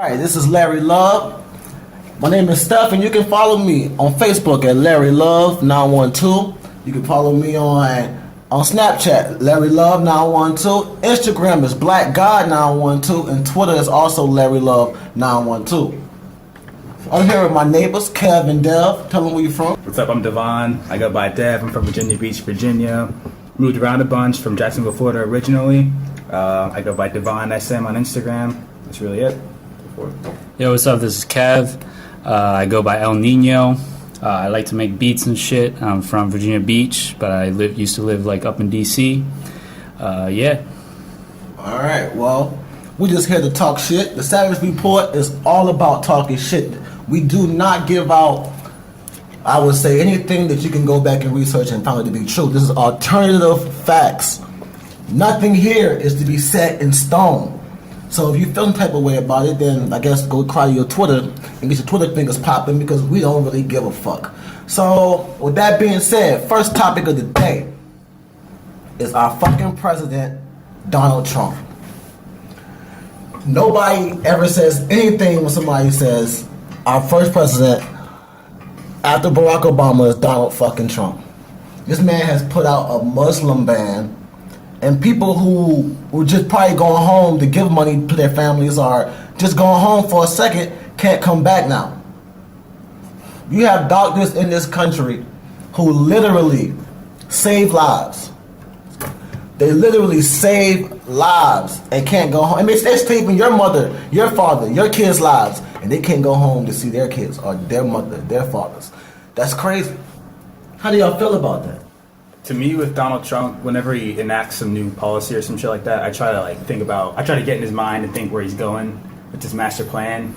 Hi, this is Larry Love. My name is Steph, and you can follow me on Facebook at Larry Love 912. You can follow me on Snapchat, Larry Love 912. Instagram is Black God 912, and Twitter is also Larry Love 912. I'm here with my neighbors, Kev and Dev. Tell them where you're from. What's up? I'm Devon. I go by Dev. I'm from Virginia Beach, Virginia. Moved around a bunch from Jacksonville, Florida originally. I go by Devon SM on Instagram. That's really it. Yo, what's up? This is Kev. I go by El Nino. I like to make beats and shit. I'm from Virginia Beach, but I used to live like up in DC. Yeah. All right. Well, we just here to talk shit. The Savage Report is all about talking shit. We do not give out, I would say, anything that you can go back and research and find it to be true. This is alternative facts. Nothing here is to be set in stone. So if you feel some type of way about it, then I guess go cry to your Twitter and get your Twitter fingers popping, because we don't really give a fuck. So with that being said, first topic of the day is our fucking president, Donald Trump. Nobody ever says anything when somebody says our first president after Barack Obama is Donald fucking Trump. This man has put out a Muslim ban, and people who were just probably going home to give money to their families or just going home for a second can't come back now. You have doctors in this country who literally save lives. They literally save lives and can't go home. I mean, they're saving your mother, your father, your kids' lives, and they can't go home to see their kids or their mother, their fathers. That's crazy. How do y'all feel about that? To me, with Donald Trump, whenever he enacts some new policy or some shit like that, I try to get in his mind and think where he's going with his master plan.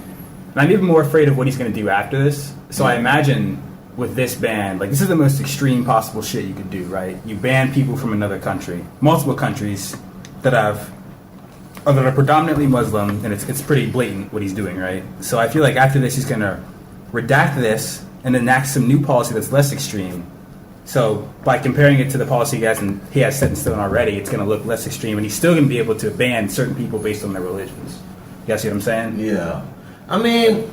And I'm even more afraid of what he's going to do after this. So I imagine with this ban, like, this is the most extreme possible shit you could do, right? You ban people from another country, multiple countries that are predominantly Muslim, and it's pretty blatant what he's doing, right? So I feel like after this, he's going to redact this and enact some new policy that's less extreme. So by comparing it to the policy he has set in stone already, it's going to look less extreme, and he's still going to be able to ban certain people based on their religions. You guys see what I'm saying? Yeah. I mean,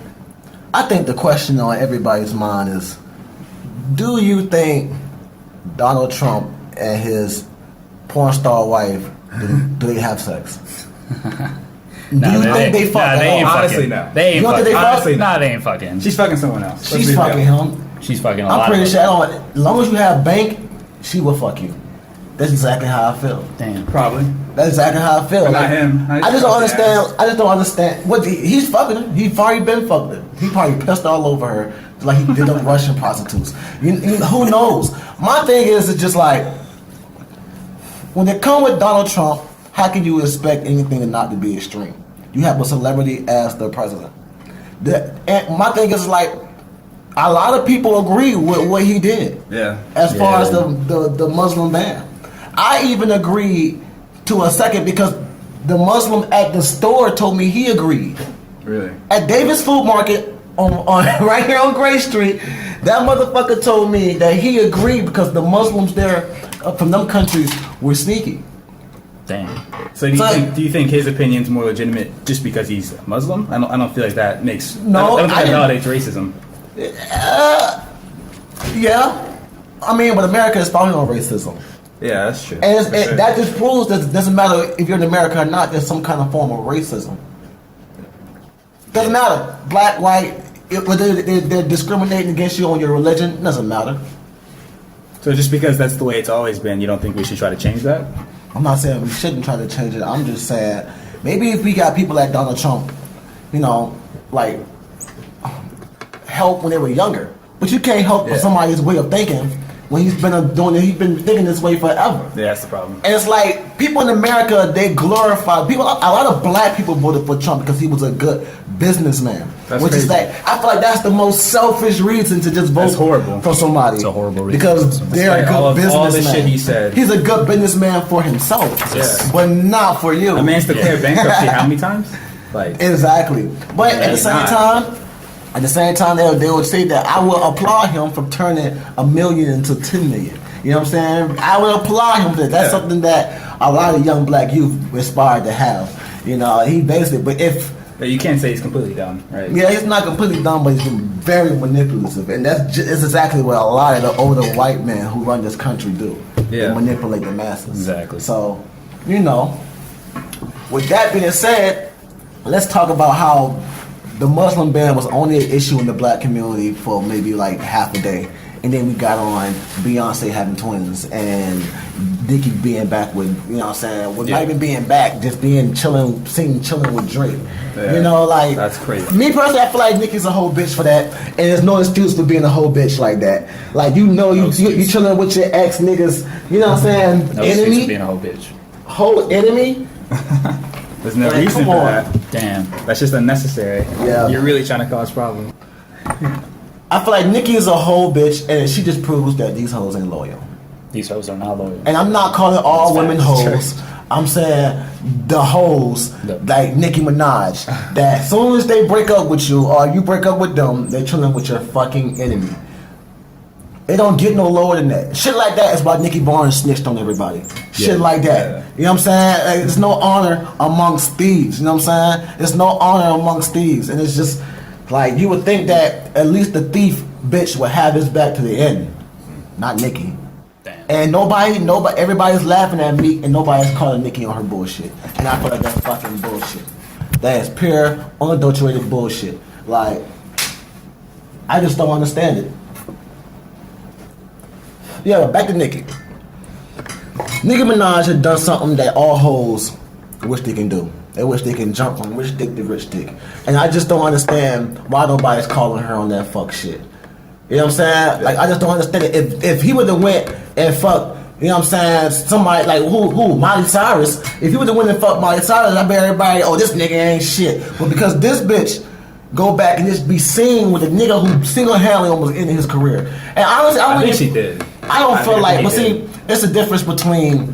I think the question on everybody's mind is, do you think Donald Trump and his porn star wife, do they have sex? Do you think they fuck? They ain't Honestly, fucking. no. They ain't fucking. Honestly, no. Nah, they ain't fucking. She's fucking someone else. She's fucking him. She's fucking a I'm lot pretty of sure. As long as you have bank, she will fuck you. That's exactly how I feel. Damn. Probably. That's exactly how I feel. But not him. I just don't understand. I just don't understand. What he's fucking her. He's probably been fucking her. He probably pissed all over her like he did them Russian prostitutes. Who knows? My thing is, it's just like, when they come with Donald Trump, how can you expect anything to not to be extreme? You have a celebrity as the president. And my thing is, like, a lot of people agree with what he did. Yeah. As far as the Muslim ban. I even agreed to a second, because the Muslim at the store told me he agreed. Really? At Davis Food Market on right here on Gray Street, that motherfucker told me that he agreed because the Muslims there from them countries were sneaky. Damn. So do you think his opinion's more legitimate just because he's Muslim? I don't feel like that makes. No, I don't think that validates racism. Yeah. I mean, but America is founded on racism. Yeah, that's true. And sure. that just proves that it doesn't matter if you're in America or not, there's some kind of form of racism. Doesn't matter. Black, white, whether they're discriminating against you on your religion, doesn't matter. So just because that's the way it's always been, you don't think we should try to change that? I'm not saying we shouldn't try to change it. I'm just saying, maybe if we got people like Donald Trump, like, help when they were younger. But you can't help somebody's way of thinking when he's been thinking this way forever. Yeah, that's the problem. And it's like, people in America, they glorify people. A lot of black people voted for Trump because he was a good businessman. That's which crazy. is like, I feel like that's the most selfish reason to just vote for somebody. It's a horrible reason. Because they're a good businessman. All the shit he said. He's a good businessman for himself, but not for you. A man's declared bankruptcy how many times? Like, exactly. But at the same time, they would say that I will applaud him for turning 1 million into 10 million. You know what I'm saying? I would applaud him for that. That's something that a lot of young black youth aspire to have. You know, he basically. But if But you can't say he's completely dumb, right? Yeah, he's not completely dumb, but he's been very manipulative, and that's is exactly what a lot of the older white men who run this country do. Yeah. They manipulate the masses. Exactly. So, you know, with that being said, let's talk about how the Muslim ban was only an issue in the black community for maybe like half a day. And then we got on Beyonce having twins and Nicki being back with, you know what I'm saying? Well, not even being back, just being chilling with Drake. Yeah, you know, like, that's crazy. Me personally, I feel like Nicki's a whole bitch for that. And there's no excuse for being a whole bitch like that. Like, you know, you chilling with your ex niggas, you know what I'm saying? No enemy. Being a whole bitch. Whole enemy? There's no Like, reason come for on. that. Damn. That's just unnecessary. Yeah. You're really trying to cause problems. I feel like Nicki is a whole bitch, and she just proves that these hoes ain't loyal. These hoes are not loyal. And I'm not calling all That's women facts. hoes. I'm saying the hoes, Yep. like Nicki Minaj, that as soon as they break up with you or you break up with them, they're chilling with your fucking enemy. It don't get no lower than that. Shit like that is why Nicki Barnes snitched on everybody. Shit like that. Yeah. You know what I'm saying? Like, there's no honor amongst thieves. You know what I'm saying? There's no honor amongst thieves. And it's just like you would think that at least the thief bitch would have his back to the end. Not Nicki. Damn. And everybody's laughing at Meek and nobody's calling Nicki on her bullshit. And I feel like that's fucking bullshit. That is pure, unadulterated bullshit. Like, I just don't understand it. Yeah, back to Nicki. Nicki Minaj had done something that all hoes wish they can do. They wish they can jump from rich dick to rich dick. And I just don't understand why nobody's calling her on that fuck shit. You know what I'm saying? Like, I just don't understand it. If he would have went and fucked, you know what I'm saying, somebody like who? Miley Cyrus. If he would have went and fucked Miley Cyrus, I bet everybody, oh, this nigga ain't shit. But because this bitch go back and just be seen with a nigga who single-handedly almost ended his career. And honestly, I think she did. I don't feel think like, he but see, did. it's a difference between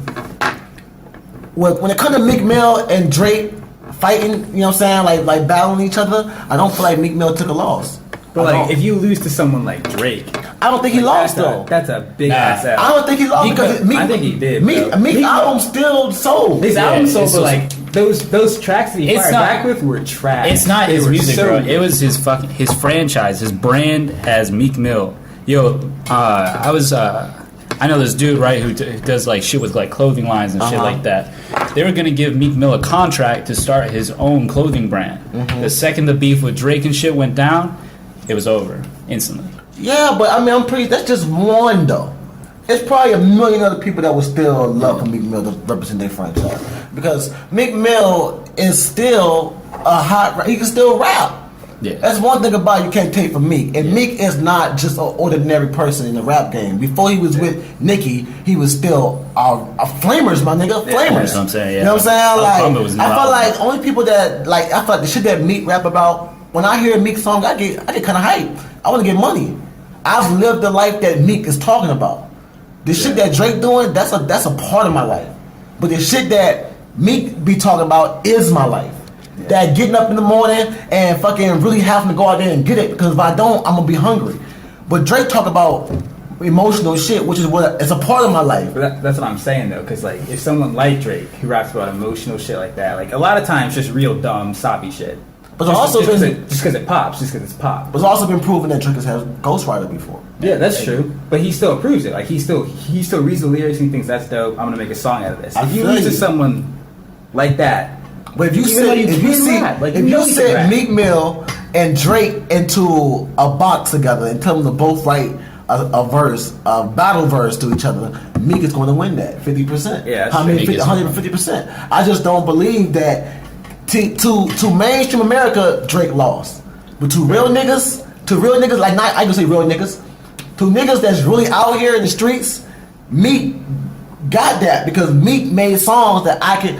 when it comes to Meek Mill and Drake fighting, you know what I'm saying, like battling each other. I don't feel like Meek Mill took a loss. But like, if you lose to someone like Drake, I don't think he lost though. That's a big ass L. I don't think he lost because I think he did. Meek album still sold. His album sold, but was- like those tracks that he It's fired not- back with were trash. It's not They his were music, so bro. good. It was his franchise, his brand as Meek Mill. Yo, I know this dude, right, who does like shit with like clothing lines and shit like that. They were gonna give Meek Mill a contract to start his own clothing brand. The second the beef with Drake and shit went down, it was over instantly. Yeah, but I mean, that's just one though. It's probably a million other people that would still love for Meek Mill to represent their franchise because Meek Mill is still he can still rap. Yeah. That's one thing about it you can't take from Meek. And Meek is not just an ordinary person in the rap game. Before he was with Nicki, he was still a Flamers, my nigga. Flamers. That's what I'm saying, yeah. You know what I'm saying? Bumba was Like, I new feel album. like only people that, like, I feel like the shit that Meek rap about, when I hear a Meek song, I get kind of hype. I want to get money. I've lived the life that Meek is talking about. The shit that Drake doing, that's a part of my life. But the shit that Meek be talking about is my life. That getting up in the morning and fucking really having to go out there and get it, because if I don't, I'm gonna be hungry. But Drake talk about emotional shit, which is what it's a part of my life. But that's what I'm saying though, because like if someone like Drake who raps about emotional shit like that, like a lot of times just real dumb soppy shit. But it's also been because it pops, just because it's pop. but it's also been proven that Drake has had Ghostwriter before. Yeah, that's true. But he still approves it. Like he still reads the lyrics and he thinks that's dope. I'm gonna make a song out of this. I If you feel lose to you. someone like that, But if you Even sit, though you if you can see, rap, like, if you you know you can sit rap. Meek Mill and Drake into a box together and tell them to both write a verse, a battle verse to each other, Meek is going to win that 50%. Yeah, that's how many? true. Meek is- 150%. I just don't believe that to mainstream America, Drake lost, but to real niggas, like not I can say real niggas, to niggas that's really out here in the streets, Meek got that because Meek made songs that I could.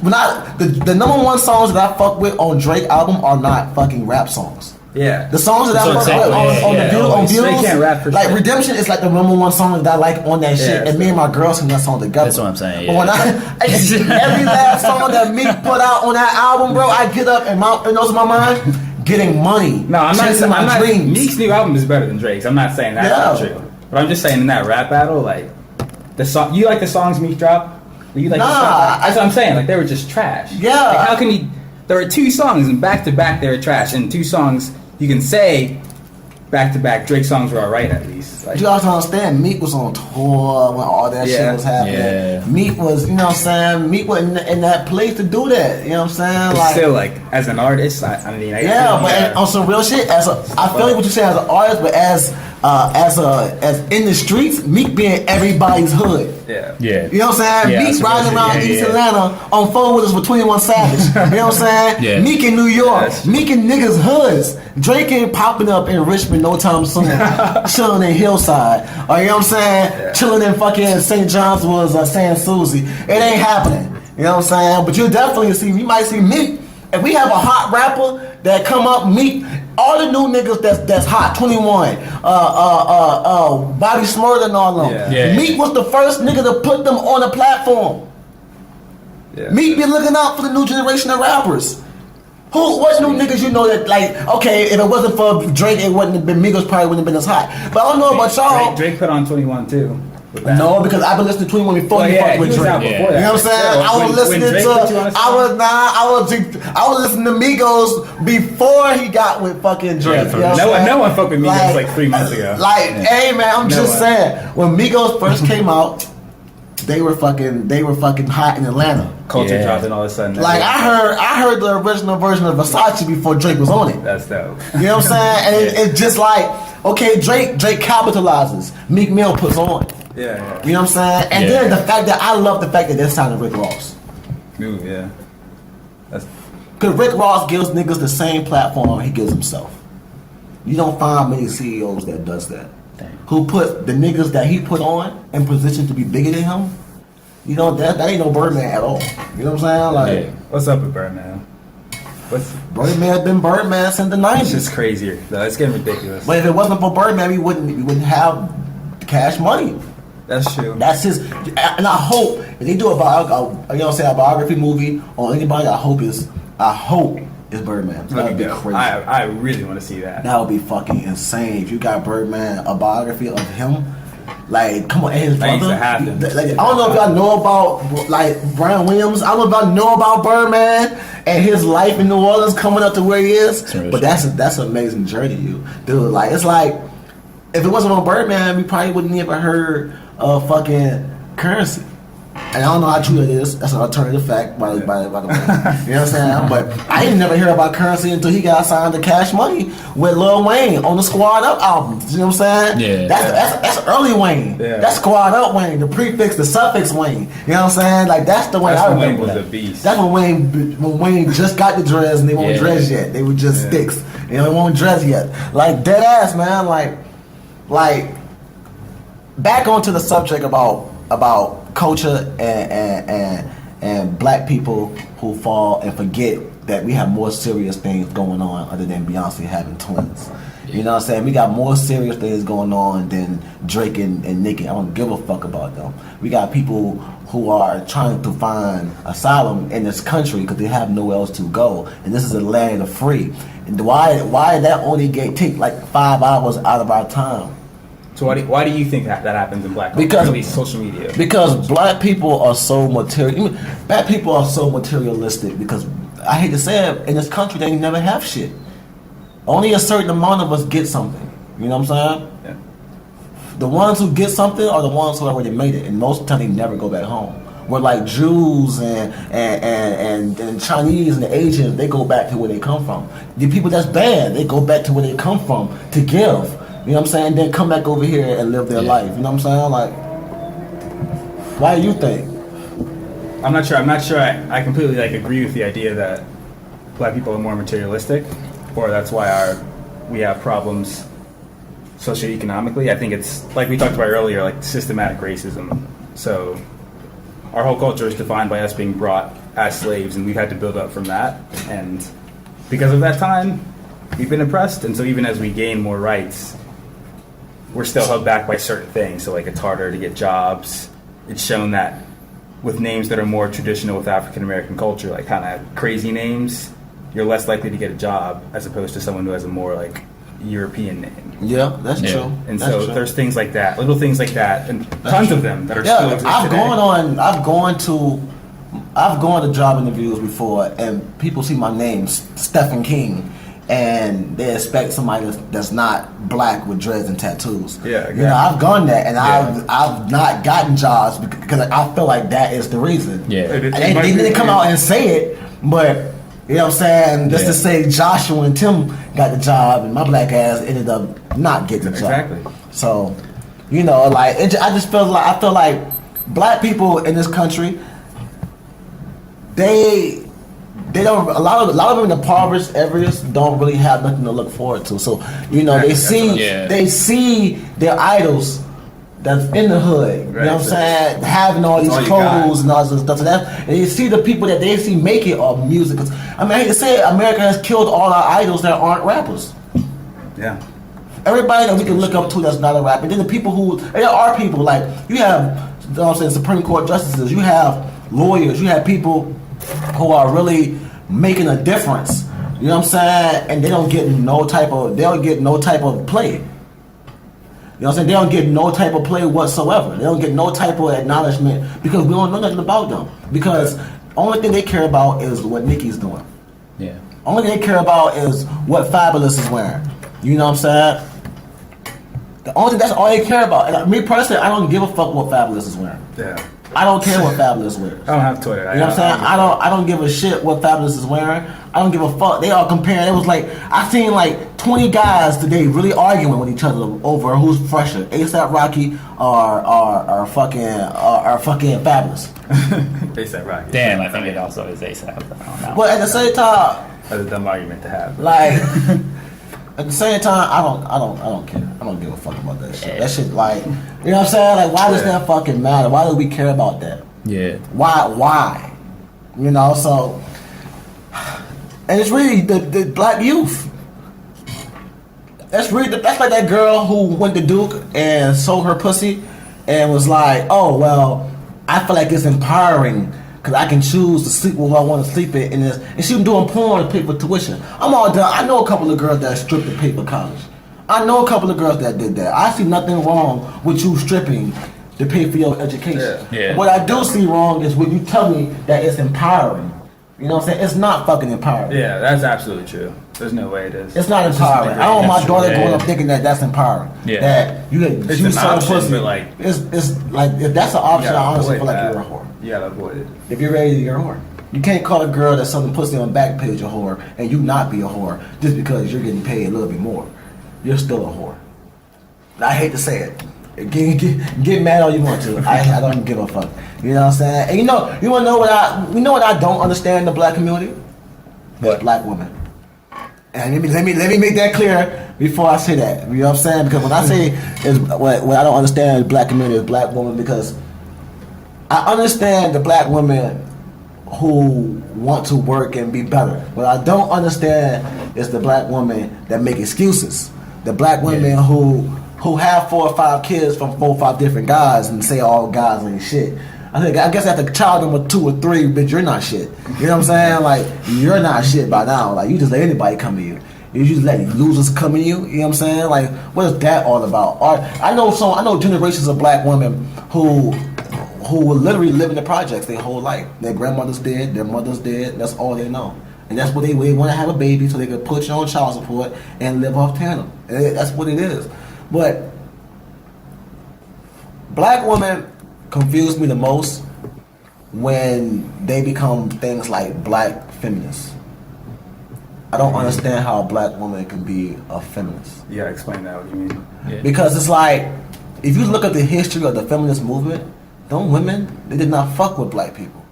The number one songs that I fuck with on Drake album are not fucking rap songs. yeah. The songs that I That's fuck what with I'm saying. on Yeah, the views, on They views, can't rap for like shit. Redemption is like the number one song that I like on that shit, Yeah, and me and my girls sing that song together. That's what I'm saying, But yeah. when every last song that Meek put out on that album, bro, I get up and those in my mind, getting money. No, I'm not. chasing I'm my not. dreams. Meek's new album is better than Drake's. I'm not saying that's not Yeah. true. But I'm just saying in that rap battle, like the song. You like the songs Meek dropped? You like? Nah, that's what I'm saying. Like they were just trash. Yeah. Like, how can he? There were 2 songs, and back to back they were trash. And 2 songs you can say back to back Drake songs were alright at least. Like, you have to understand, Meek was on tour when all that shit was happening. Yeah. Meek was, you know what I'm saying? Meek was in that place to do that. You know what I'm saying? but still, like as an artist, I mean, On some real shit. I feel like what you say as an artist, but as in the streets, Meek being everybody's hood. Yeah. You know what I'm saying? Yeah, Meek riding around East Atlanta on 4-wheelers with 21 Savage. You know what I'm saying? Yeah. Meek in New York. Yes. Meek in niggas' hoods. Drake ain't popping up in Richmond no time soon. Chilling in Hillside. Or you know what I'm saying? Yeah. Chilling in fucking St. John's Woods or San Susie. It ain't happening. You know what I'm saying? But you'll definitely see, we might see Meek. If we have a hot rapper that come up, Meek, all the new niggas that's hot, 21, Bobby Smurda and all of them. Yeah. Meek was the first nigga to put them on the platform. Yeah. Meek be looking out for the new generation of rappers. What's new niggas you know that, like, okay, if it wasn't for Drake, it wouldn't have been, Migos probably wouldn't have been as hot. But I don't know about y'all. Drake put on 21 too. with that. No, because I've been listening to 21 before you fucked with he was Drake. out before that. You know what I'm saying? I was listening Drake to. put you on a song? I was listening to Migos before he got with fucking Drake. Yeah, you know what I'm saying? No one fucked with Migos like 3 months ago. Like, hey man, I'm No just one. saying. When Migos first came out, they were fucking hot in Atlanta. Culture Yeah. dropped and all of a sudden. Like I heard the original version of Versace before Drake was on it. That's dope. You know what I'm saying? And it's just like, okay, Drake capitalizes. Meek Mill puts on. Yeah. You know what I'm saying? And Yeah. then the fact that I love the fact that they're signing Rick Ross. Ooh, yeah. That's Because Rick Ross gives niggas the same platform he gives himself. You don't find many CEOs that does that. Who put the niggas that he put on in position to be bigger than him. You know, that ain't no Birdman at all. You know what I'm saying? Like, Yeah. what's up with Birdman? Birdman has been Birdman since the It's 90s. just crazier. No, it's getting ridiculous. But if it wasn't for Birdman, we wouldn't have Cash Money. That's true. That's his, and I hope if they do a biography movie on anybody, I hope it's Birdman. That would be crazy. I really want to see that. That would be fucking insane. If you got Birdman, a biography of him, like, come on, and his That needs brother. to happen. Like, I don't know if y'all know about, like, Brian Williams. I don't know if y'all know about Birdman and his life in New Orleans coming up to where he is. But that's an amazing journey, dude. Like, it's like, if it wasn't on Birdman, we probably wouldn't even heard of fucking Currency. And I don't know how true that is. That's an alternative fact, by the way. You know what I'm saying? But I didn't never hear about Currency until he got signed to Cash Money with Lil Wayne on the Squad Up album. You know what I'm saying? Yeah. That's early Wayne. Yeah. That's Squad Up Wayne. The prefix, the suffix Wayne. You know what I'm saying? Like, that's the Wayne That's I when remember. Wayne was that. a beast. That's when Wayne just got the dreads and they won't Yeah. dress yet. They were just Yeah. sticks. You know, they won't dress yet. Like, dead ass, man. Like, back onto the subject about culture and black people who fall and forget that we have more serious things going on other than Beyonce having twins. You know what I'm saying? We got more serious things going on than Drake and Nicki. I don't give a fuck about them. We got people who are trying to find asylum in this country because they have nowhere else to go. And this is a land of free. And why that only take like 5 hours out of our time? So why do you think that happens in black culture? Because- At least social media. Because black people are so material. Black people are so materialistic. Because I hate to say it, in this country they never have shit. Only a certain amount of us get something. You know what I'm saying? Yeah. The ones who get something are the ones who already made it, and most of the time they never go back home. Where like Jews and Chinese and the Asians, they go back to where they come from. The people that's bad, they go back to where they come from to give. You know what I'm saying? Then come back over here and live their life. You know what I'm saying? Like, why do you think? I'm not sure. I completely agree with the idea that black people are more materialistic, or that's why we have problems socioeconomically. I think it's like we talked about earlier, like systematic racism. So our whole culture is defined by us being brought as slaves, and we've had to build up from that. And because of that time, we've been oppressed, and so even as we gain more rights, we're still held back by certain things. So like it's harder to get jobs. It's shown that with names that are more traditional with African American culture, like kind of crazy names, you're less likely to get a job as opposed to someone who has a more like European name. Yeah, that's Yeah. true. And That's so true. there's things like that, little things like that, and tons of them that are still Yeah, exist I've today. gone to I've gone to job interviews before, and people see my name, Stephen King, and they expect somebody that's not black with dreads and tattoos. Yeah, exactly. You know, I've gone there, and I've not gotten jobs because I feel like that is the reason. Yeah. And they didn't come out and say it, but you know what I'm saying? Just to say Joshua and Tim got the job, and my black ass ended up not getting the job. Exactly. So, you know, like I just feel like black people in this country, they don't, a lot of them in the impoverished areas don't really have nothing to look forward to. So, you know, they see their idols that's in the hood. You know what I'm saying? Having all these clothes and all this stuff. And you see the people that they see make it are music. 'Cause, I mean, I hate to say it, America has killed all our idols that aren't rappers. Yeah. Everybody that we can look up to that's not a rapper. Then the people there are people like, you have, you know what I'm saying, Supreme Court justices, you have lawyers, you have people who are really making a difference. You know what I'm saying? And they don't get no type of play. You know what I'm saying? They don't get no type of play whatsoever. They don't get no type of acknowledgement because we don't know nothing about them. Because only thing they care about is what Nicki's doing. Yeah. Only thing they care about is what Fabulous is wearing. You know what I'm saying? That's all they care about. And me personally, I don't give a fuck what Fabulous is wearing. Yeah. I don't care what Fabulous wears. I don't have Twitter. You know what I'm saying? I don't give a shit what Fabulous is wearing. I don't give a fuck. They all comparing. It was like I seen like 20 guys today really arguing with each other over who's fresher, ASAP Rocky or fucking Fabulous. ASAP Rocky. Damn, I think it also is ASAP. I don't know. But at the same time, That's a dumb argument to have. like at the same time, I don't care. I don't give a fuck about that shit. That shit, like, you know what I'm saying? Like, why does that fucking matter? Why do we care about that? Yeah. Why? You know, so, and it's really the black youth. That's like that girl who went to Duke and sold her pussy and was like, oh, well, I feel like it's empowering because I can choose to sleep with who I want to sleep in. And she was doing porn to pay for tuition. I'm all done. I know a couple of girls that stripped to pay for college. I know a couple of girls that did that. I see nothing wrong with you stripping to pay for your education. Yeah. What I do see wrong is when you tell me that it's empowering. You know what I'm saying? It's not fucking empowering. Yeah, that's absolutely true. There's no way it is. It's not empowering. I don't want my daughter going up thinking that that's empowering. Yeah. That you It's you an selling option, pussy. but, like, it's like if that's an option, I honestly feel like that. you're a whore. You gotta avoid it. If you're ready, you're a whore. You can't call a girl that's selling pussy on back page a whore and you not be a whore just because you're getting paid a little bit more. You're still a whore. I hate to say it. Get mad all you want to. I don't give a fuck. You know what I'm saying? And you want to know what I don't understand in the black community? What? Black women. And let me make that clear before I say that. You know what I'm saying? Because when I say is what I don't understand in the black community is black women, because I understand the black women who want to work and be better. What I don't understand is the black women that make excuses. The black women who have 4 or 5 kids from 4 or 5 different guys and say all guys ain't shit. I guess after child number 2 or 3, bitch, you're not shit. You know what I'm saying? Like, you're not shit by now. Like, you just let anybody come to you. You just let losers come to you. You know what I'm saying? Like, what is that all about? I know generations of black women who will literally live in the projects their whole life. Their grandmother's dead, their mother's dead. That's all they know. And that's what they want to have a baby so they can put you on child support and live off tandem. And that's what it is. But black women confuse me the most when they become things like black feminists. I don't understand how a black woman can be a feminist. You gotta explain that. What you mean? Yeah. Because it's like, if you look at the history of the feminist movement, them women, they did not fuck with black people.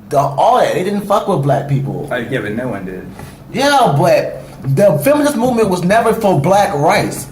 They didn't fuck with black people. Yeah, but no one did. Yeah, but the feminist movement was never for black rights.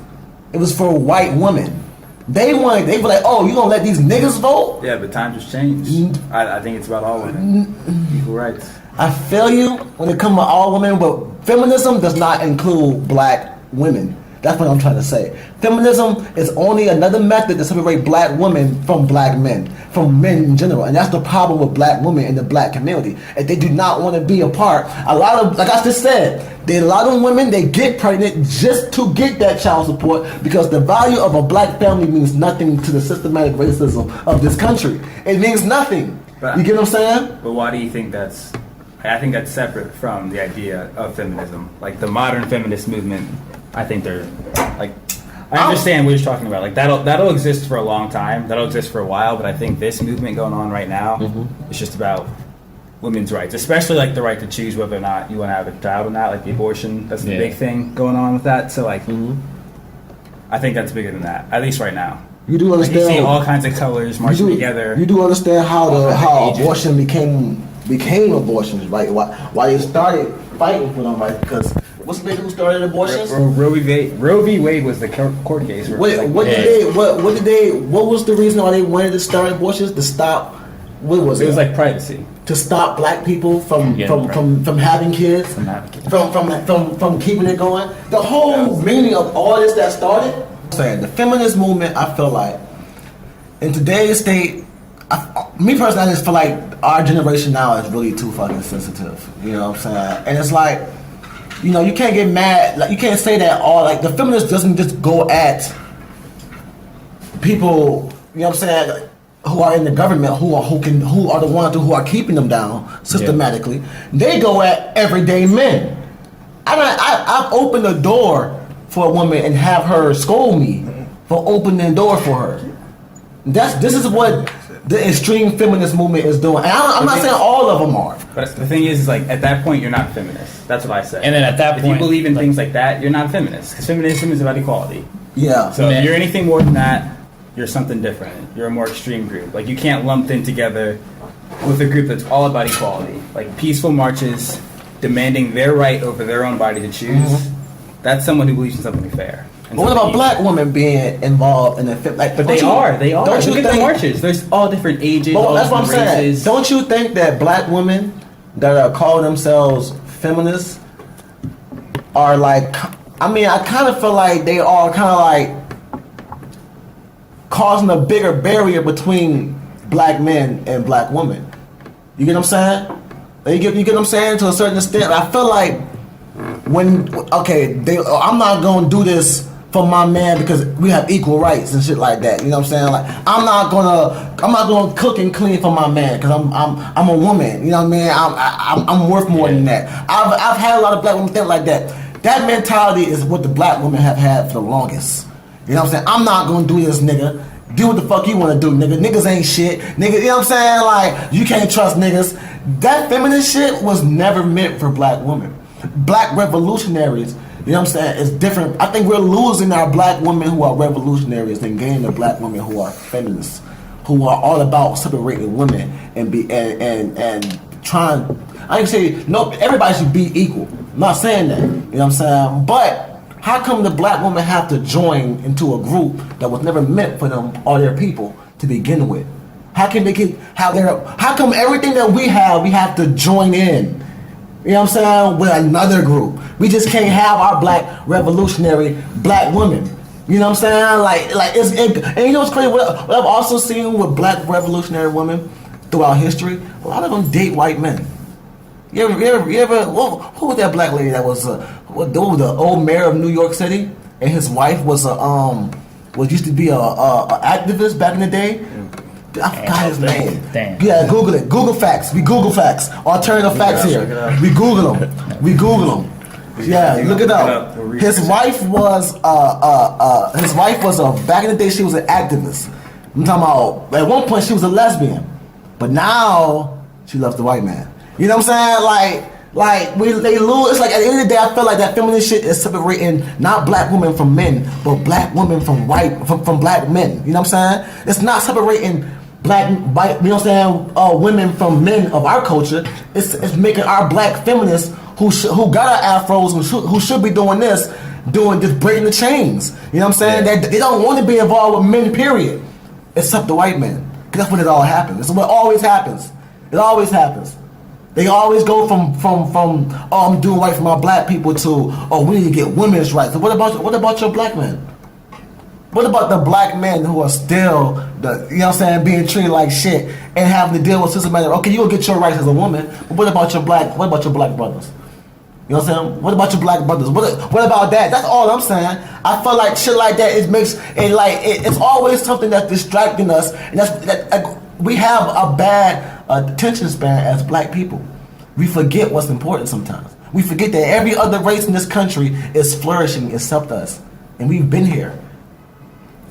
It was for white women. They were like, oh, you gonna let these niggas vote? Yeah, but times have changed. I think it's about all women. Equal rights. I feel you when it comes to all women, but feminism does not include black women. That's what I'm trying to say. Feminism is only another method to separate black women from black men, from men in general. And that's the problem with black women in the black community. If they do not want to be a part, a lot of, like I just said, a lot of women, they get pregnant just to get that child support because the value of a black family means nothing to the systematic racism of this country. It means nothing. But, You get what I'm saying? But why do you think that's? I think that's separate from the idea of feminism. Like the modern feminist movement, I think they're like. I understand what you're talking about. Like that'll exist for a long time. That'll exist for a while. But I think this movement going on right now is just about women's rights, especially like the right to choose whether or not you want to have a child or not. Like the abortion, that's the big thing going on with that. So like, I think that's bigger than that. At least right now. You do understand. Like you see all kinds of colors marching together. You do understand how abortion became abortion, right? Why they started fighting for them, right? Because what's the nigga who started abortions? Roe v. Wade was the court case. What was the reason why they wanted to start abortions? To stop, what was it? It was like privacy. To stop black people from having kids, from keeping it going. The whole meaning of all this that started. Saying the feminist movement, I feel like in today's state, me personally, I just feel like our generation now is really too fucking sensitive. You know what I'm saying? And it's like, you know, you can't get mad. Like you can't say that all like the feminist doesn't just go at people. You know what I'm saying? Like, who are in the government, who are the ones who are keeping them down systematically. Yeah. They go at everyday men. I've opened the door for a woman and have her scold me for opening the door for her. This is what the extreme feminist movement is doing. And I'm not saying all of them are. But the thing is like at that point you're not feminist. That's what I say. And then at that if point, you believe in things like that, you're not feminist. Because feminism is about equality. Yeah. So if you're anything more than that, you're something different. You're a more extreme group. Like you can't lump in together with a group that's all about equality. Like peaceful marches, demanding their right over their own body to choose. That's someone who believes in something fair. But what about black women being involved in the like? But they are. Don't you Look at the marches. There's all different ages. All that's what I'm races. saying. Don't you think that black women that are calling themselves feminists are like? I mean, I kind of feel like they are kind of like causing a bigger barrier between black men and black women. You get what I'm saying? You get what I'm saying to a certain extent. I feel like I'm not gonna do this for my man because we have equal rights and shit like that. You know what I'm saying? Like I'm not gonna cook and clean for my man because I'm a woman. You know what I mean? I'm worth more than that. I've had a lot of black women think like that. That mentality is what the black women have had for the longest. You know what I'm saying? I'm not gonna do this, nigga. Do what the fuck you wanna do, nigga. Niggas ain't shit. Nigga, you know what I'm saying? Like, you can't trust niggas. That feminist shit was never meant for black women. Black revolutionaries, you know what I'm saying, is different. I think we're losing our black women who are revolutionaries and gaining the black women who are feminists, who are all about separating women and trying. I ain't say no. Everybody should be equal. I'm not saying that. You know what I'm saying? But how come the black women have to join into a group that was never meant for them or their people to begin with? How come how come everything that we have to join in? You know what I'm saying? With another group. We just can't have our black revolutionary black women. You know what I'm saying? And you know what's crazy? What I've also seen with black revolutionary women throughout history, a lot of them date white men. You ever who was that black lady that was the old mayor of New York City, and his wife was used to be a activist back in the day? I forgot his name. Damn. Yeah, Google it. Google facts. We Google facts. Alternative facts here. We Google them. Yeah, look it up. His wife was back in the day she was an activist. I'm talking about at one point she was a lesbian, but now she loves the white man. You know what I'm saying? They lose. It's like at the end of the day, I feel like that feminist shit is separating not black women from men, but black women from black men. You know what I'm saying? It's not separating black, you know what I'm saying, women from men of our culture. It's making our black feminists who got our afros who should be doing just breaking the chains. You know what I'm saying? Yeah. They don't want to be involved with men. Period. Except the white men. Cause that's when it all happens. It's what always happens. It always happens. They always go from I'm doing right for my black people to we need to get women's rights. So what about your black men? What about the black men who are still you know what I'm saying, being treated like shit and having to deal with systematic? Okay, you will get your rights as a woman, but what about your black brothers? You know what I'm saying? What about your black brothers? What about that? That's all I'm saying. I feel like shit like that it's always something that's distracting us, and we have a bad attention span as black people. We forget what's important sometimes. We forget that every other race in this country is flourishing except us. And we've been here.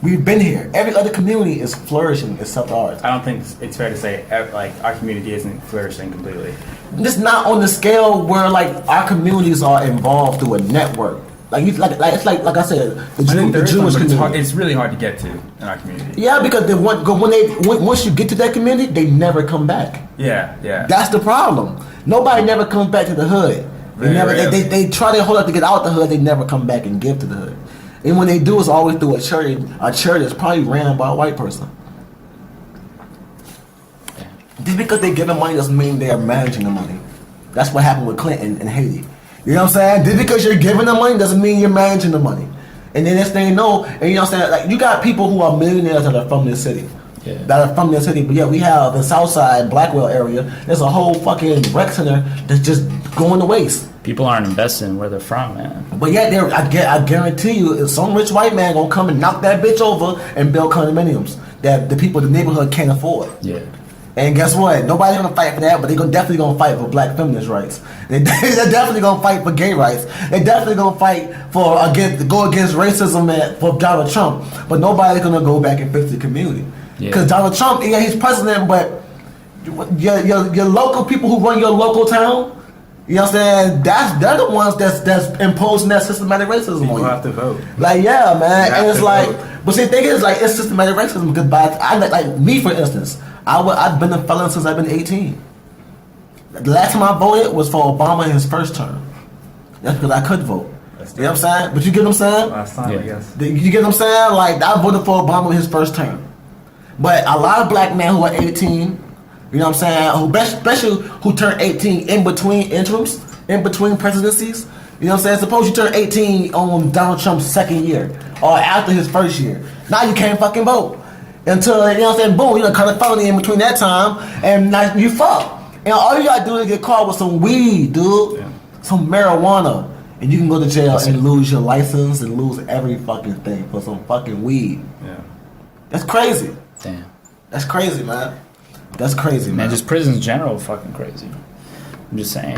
We've been here. Every other community is flourishing except ours. I don't think it's fair to say like our community isn't flourishing completely. It's not on the scale where like our communities are involved through a network. Like I said, the Jewish community. It's really hard to get to in our community. Yeah, because once you get to that community, they never come back. Yeah. That's the problem. Nobody never comes back to the hood. They try their whole life to get out the hood. They never come back and give to the hood. And when they do, it's always through a church that's probably ran by a white person. Just because they're giving money doesn't mean they're managing the money. That's what happened with Clinton and Haiti. You know what I'm saying? Just because you're giving the money doesn't mean you're managing the money. And then next thing you know, and you know what I'm saying? Like, you got people who are millionaires that are from this city. Yeah. That are from their city. But yeah, we have the Southside, Blackwell area. There's a whole fucking rec center that's just going to waste. People aren't investing in where they're from, man. But yeah, I guarantee you, some rich white man gonna come and knock that bitch over and build condominiums that the people in the neighborhood can't afford. Yeah. And guess what? Nobody's gonna fight for that, but they're definitely gonna fight for black feminist rights. They're definitely gonna fight for gay rights. They're definitely gonna fight go against racism for Donald Trump. But nobody's gonna go back and fix the community. Because Donald Trump, yeah, he's president, but your local people who run your local town, you know what I'm saying? They're the ones that's imposing that systematic racism on you. People have to vote. Like, yeah, man. And it's like, vote. but see, the thing is, like, it's systematic racism. Because like me, for instance, I've been a felon since I've been 18. The last time I voted was for Obama in his first term. That's because I could vote. You know what I'm saying? But you get what I'm saying? Last time, I guess. You get what I'm saying? Like, I voted for Obama in his first term. But a lot of black men who are 18, you know what I'm saying, especially who turn 18 in between interims, in between presidencies, you know what I'm saying? Suppose you turn 18 on Donald Trump's second year or after his first year. Now you can't fucking vote. Until, you know what I'm saying, boom, you done cut a felony in between that time and now you fuck. And all you gotta do is get caught with some weed, dude. Yeah. Some marijuana. And you can go to jail and lose your license and lose every fucking thing for some fucking weed. Yeah. That's crazy. Damn. That's crazy, man. That's crazy, man. Just prisons in general are fucking crazy. I'm just saying.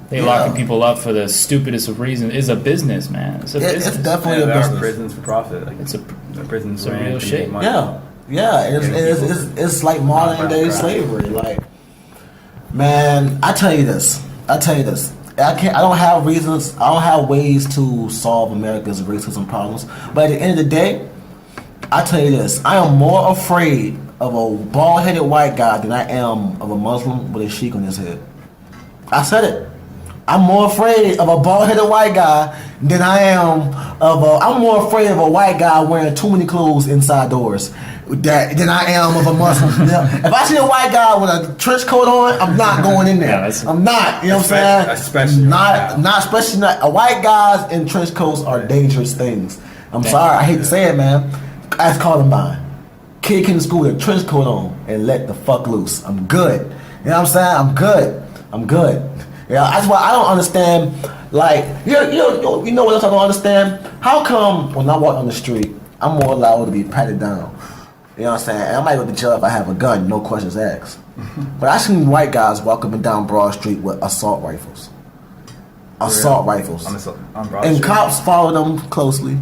They locking people up for the stupidest of reasons. It's a business, man. It's a business. It's definitely a business. There are prisons for profit. Like, it's a prisons for real shit. Yeah. It's like modern day slavery. Like, man, I tell you this. I don't have reasons. I don't have ways to solve America's racism problems. But at the end of the day, I tell you this, I am more afraid of a bald-headed white guy than I am of a Muslim with a sheik on his head. I said it. I'm more afraid of a bald-headed white guy than I'm more afraid of a white guy wearing too many clothes inside doors than I am of a Muslim. If I see a white guy with a trench coat on, I'm not going in there. I'm not. You know what I'm saying? Especially not. White guys in trench coats are dangerous things. I'm sorry. I hate to say it, man. Ask Columbine. Kid came to school with a trench coat on and let the fuck loose. I'm good. You know what I'm saying? I'm good. Yeah, that's why I don't understand. Like, you know what else I don't understand? How come when I walk on the street, I'm more allowed to be patted down? You know what I'm saying? And I might go to jail if I have a gun, no questions asked. But I seen white guys walk up and down Broad Street with assault rifles. Rifles. On Broad and Street. Cops follow them closely.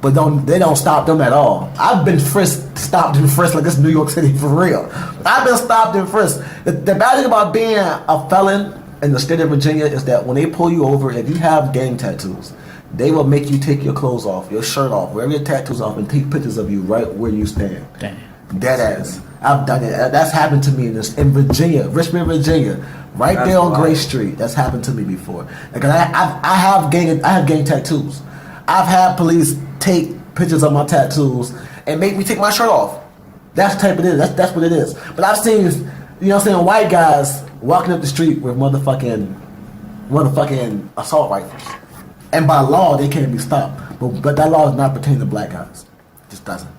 But they don't stop them at all. I've been stopped and frisked like this New York City for real. I've been stopped and frisked. The bad thing about being a felon in the state of Virginia is that when they pull you over, if you have gang tattoos, they will make you take your clothes off, your shirt off, wherever your tattoos off, and take pictures of you right where you stand. Damn. Dead ass. I've done it. That's happened to me in Virginia, Richmond, Virginia, right there on Gray Street. That's happened to me before. Because I have gang tattoos. I've had police take pictures of my tattoos and make me take my shirt off. That's the type it is. That's what it is. But I've seen, you know what I'm saying, white guys walking up the street with motherfucking assault rifles. And by law, they can't be stopped. But that law does not pertain to black guys. It just doesn't.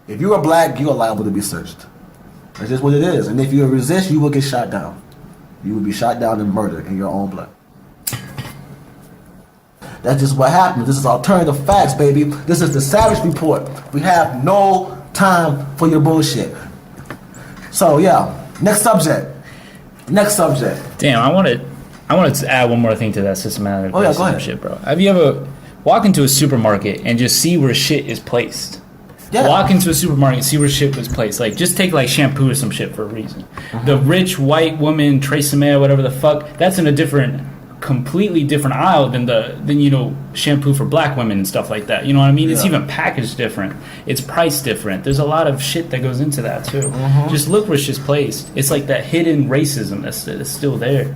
If you are black, you are liable to be searched. That's just what it is. And if you resist, you will get shot down. You will be shot down and murdered in your own blood. That's just what happens. This is alternative facts, baby. This is the Savage Report. We have no time for your bullshit. So, yeah. Next subject. Damn, I wanted to add one more thing to that systematic Oh, yeah, go racism ahead. shit, bro. Have you ever walk into a supermarket and just see where shit is placed? Yeah. Walk into a supermarket and see where shit was placed. Like, just take like shampoo or some shit for a reason. The rich white woman, Tresemme, whatever the fuck, that's in a completely different aisle than shampoo for black women and stuff like that. You know what I mean? It's Yeah. even packaged different. It's priced different. There's a lot of shit that goes into that too. Just look where shit's placed. It's like that hidden racism that's still there.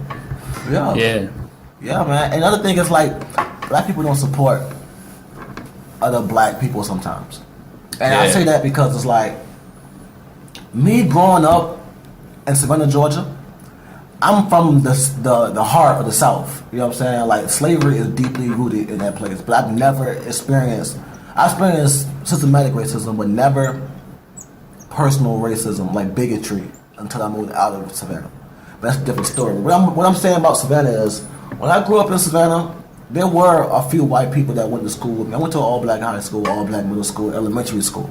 Yeah. Yeah. Yeah, man. Another thing is like, black people don't support other black people sometimes. And I Yeah. say that because it's like, me growing up in Savannah, Georgia, I'm from the heart of the South. You know what I'm saying? Like, slavery is deeply rooted in that place. But I've never experienced systematic racism, but never personal racism, like bigotry, until I moved out of Savannah. But that's a different story. What I'm saying about Savannah is, when I grew up in Savannah, there were a few white people that went to school with me. I went to an all-black high school, all-black middle school, elementary school.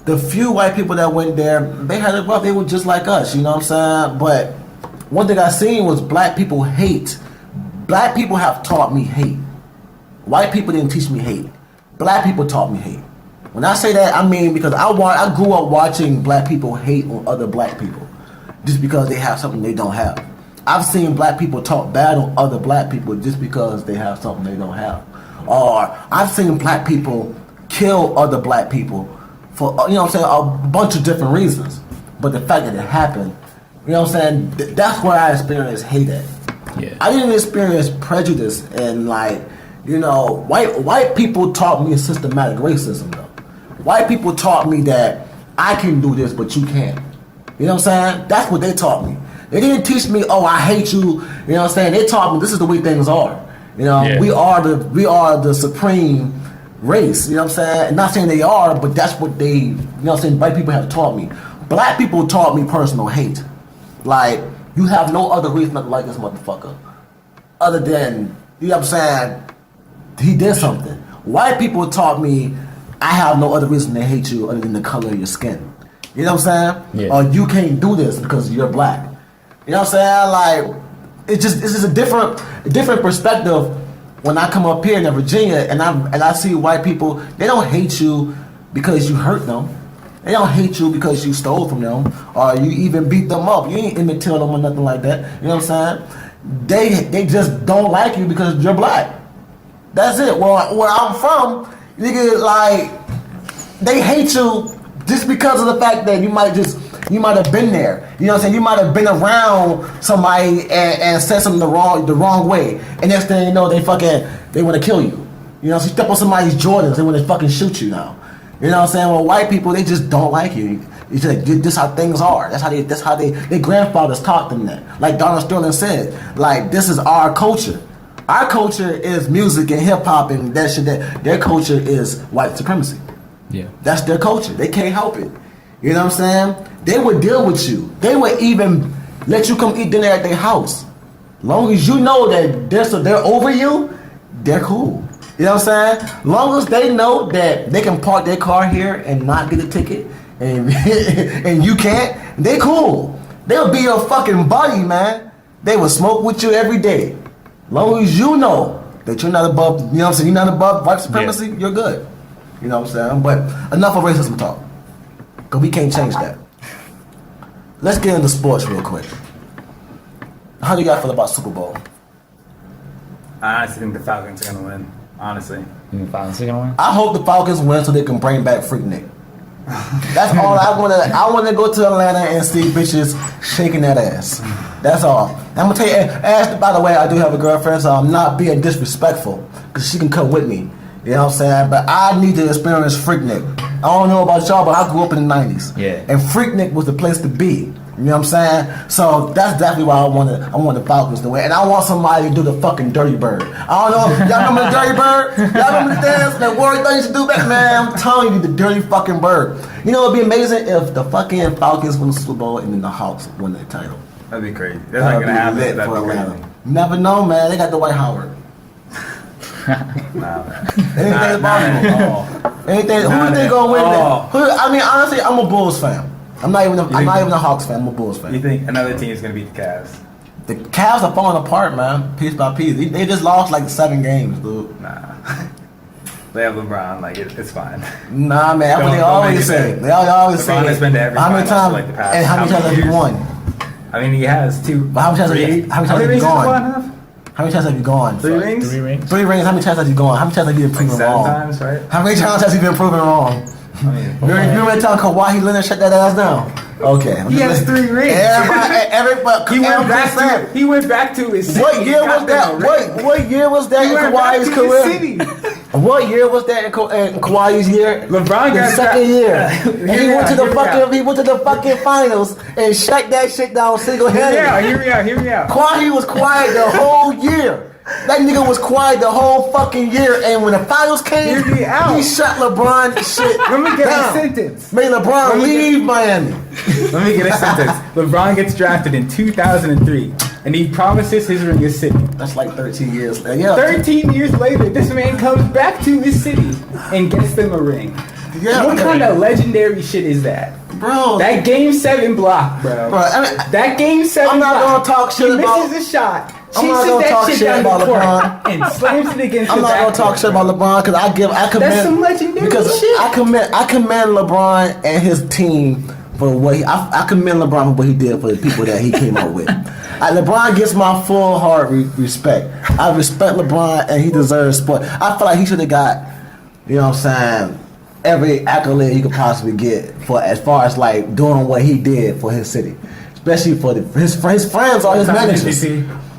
The few white people that went there, they had it rough. They were just like us, you know what I'm saying? But one thing I seen was black people hate. Black people have taught me hate. White people didn't teach me hate. Black people taught me hate. When I say that, I mean because I grew up watching black people hate on other black people just because they have something they don't have. I've seen black people talk bad on other black people just because they have something they don't have. Or I've seen black people kill other black people for, you know what I'm saying, a bunch of different reasons. But the fact that it happened, you know what I'm saying, that's where I experienced hate at. Yeah. I didn't experience prejudice and like, you know, white people taught me systematic racism though. White people taught me that I can do this but you can't. You know what I'm saying? That's what they taught me. They didn't teach me, oh, I hate you. You know what I'm saying? They taught me this is the way things are. You know, Yeah. we are the supreme race. You know what I'm saying? Not saying they are, but that's what they, you know what I'm saying, white people have taught me. Black people taught me personal hate. Like, you have no other reason not to like this motherfucker. Other than, you know what I'm saying, he did something. White people taught me I have no other reason to hate you other than the color of your skin. You know what I'm saying? Yeah. Or you can't do this because you're black. You know what I'm saying? Like, it's just a different perspective when I come up here in Virginia and I see white people. They don't hate you because you hurt them. They don't hate you because you stole from them or you even beat them up. You ain't imitate them or nothing like that. You know what I'm saying? They just don't like you because you're black. That's it. Well, where I'm from, nigga, like, they hate you just because of the fact that you might have been there. You know what I'm saying? You might have been around somebody and said something the wrong way. And next thing you know, they want to kill you. You know, so you step on somebody's Jordans, they want to fucking shoot you now. You know what I'm saying? Well, white people, they just don't like you. It's just, this how things are. That's how their grandfathers taught them that. Like Donald Sterling said, like, this is our culture. Our culture is music and hip hop and that shit. Their culture is white supremacy. Yeah. That's their culture. They can't help it. You know what I'm saying? They would deal with you. They would even let you come eat dinner at their house. Long as you know that they're over you, they're cool. You know what I'm saying? Long as they know that they can park their car here and not get a ticket and and you can't, they cool. They'll be your fucking buddy, man. They will smoke with you every day. Long as you know that you're not above, you know what I'm saying, you're not above white supremacy, You're good. You know what I'm saying? But enough of racism talk. Because we can't change that. Let's get into sports real quick. How do you guys feel about Super Bowl? I honestly think the Falcons are going to win. Honestly. You think Falcons are gonna win? I hope the Falcons win so they can bring back Freaknik. That's all I want to. I want to go to Atlanta and see bitches shaking that ass. That's all. I'm gonna tell you. Ask, by the way, I do have a girlfriend, so I'm not being disrespectful because she can come with me. You know what I'm saying? But I need to experience Freaknik. I don't know about y'all, but I grew up in the 90s. Yeah. And Freaknik was the place to be. You know what I'm saying? So that's definitely why I want the Falcons to win. And I want somebody to do the fucking Dirty Bird. I don't know. Y'all remember the Dirty Bird? Y'all remember the dance? That Warrior thing used to do back? Man, I'm telling you, the Dirty fucking Bird. You know, it'd be amazing if the fucking Falcons win the Super Bowl and then the Hawks win the title. That'd be crazy. That's not going to happen. Lit That'd for be Atlanta. crazy. Never know, man. They got the White Howard. Nah, man. Anything is possible. Anything. Who do you think gonna win that? I mean, honestly, I'm a Bulls fan. I'm not even a Hawks fan. I'm a Bulls fan. You think another team is going to beat the Cavs? The Cavs are falling apart, man. Piece by piece. They just lost like 7 games, dude. Nah. They have LeBron. Like it's fine. Nah, man. That's what they always say. They always say. LeBron has been to every how many times? like the past And how many times have you won? I mean, he has 2. But how many times have you gone? How many times have you gone? 3 rings. 3 rings. 3 rings. How many times have you gone? How many times have you been proven 7 wrong? times, right? How many times has he been proven wrong? I mean, You remember telling Kawhi Leonard shut that ass down? Okay. he has 3 rings. He went back to his city. What year was that? What year was that in Kawhi's career? What year was that in Kawhi's year? LeBron got the second year. And he went to the fucking finals and shut that shit down single-handedly. Yeah, hear me out. Kawhi was quiet the whole year. That nigga was quiet the whole fucking year, and when the finals came, Hear me out. he shut LeBron shit Let me get down. a sentence. Made LeBron leave Miami. Let me get a sentence. LeBron gets drafted in 2003, and he promises his ring is city. That's like 13 years. Yeah. 13 years later, this man comes back to his city and gets them a ring. Yeah, What kind of legendary shit is that? Bro. That Game 7 block, bro. I mean, That Game 7 I'm not block. gonna talk shit he about- misses a shot. I'm not chases gonna that talk shit shit down about the court LeBron. and slams it against I'm the not gonna backboard, talk shit bro. about LeBron because I commend That's some legendary because shit. I commend LeBron and his team for what I commend LeBron for what he did for the people that he came up with. LeBron gets my full heart respect. I respect LeBron and he deserves sport. I feel like he should have got, you know what I'm saying, every accolade he could possibly get for as far as like doing what he did for his city, especially for his friends or his managers.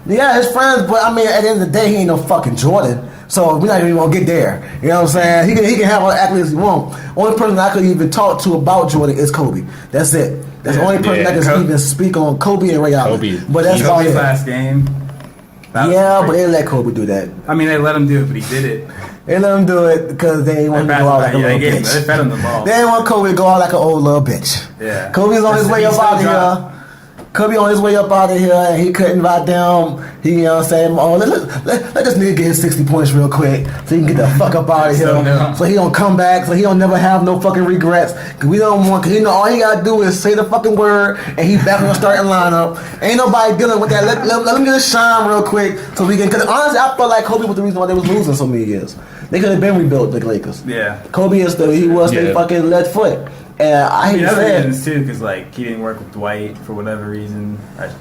Yeah, his friends, but I mean, at the end of the day, he ain't no fucking Jordan. So we're not even gonna get there. You know what I'm saying? He can have all the accolades he wants. Only person I could even talk to about Jordan is Kobe. That's it. That's the only person that can even speak on Kobe and Ray Allen. But that's all. Kobe's last game. Yeah, but they let Kobe do that. I mean, they let him do it, but he did it. They let him do it because they ain't want him to go out like a little bitch. They fed him the ball. They didn't want Kobe to go out like an old little bitch. Yeah. Kobe's on his way up out of here. Kobe on his way up out of here, and he couldn't ride down. He, you know what I'm saying? Oh, let this nigga get his 60 points real quick so he can get the fuck up out of here. So he don't come back, so he don't never have no fucking regrets. Cause we don't want, cause you know, all he gotta do is say the fucking word, and he back on the starting lineup. Ain't nobody dealing with that. Let him get a shine real quick so we can, cause honestly, I felt like Kobe was the reason why they was losing so many years. They could have been rebuilt, the Lakers. Yeah. Kobe is the fucking left foot. And I hate to say it. Too, because like he didn't work with Dwight for whatever reason.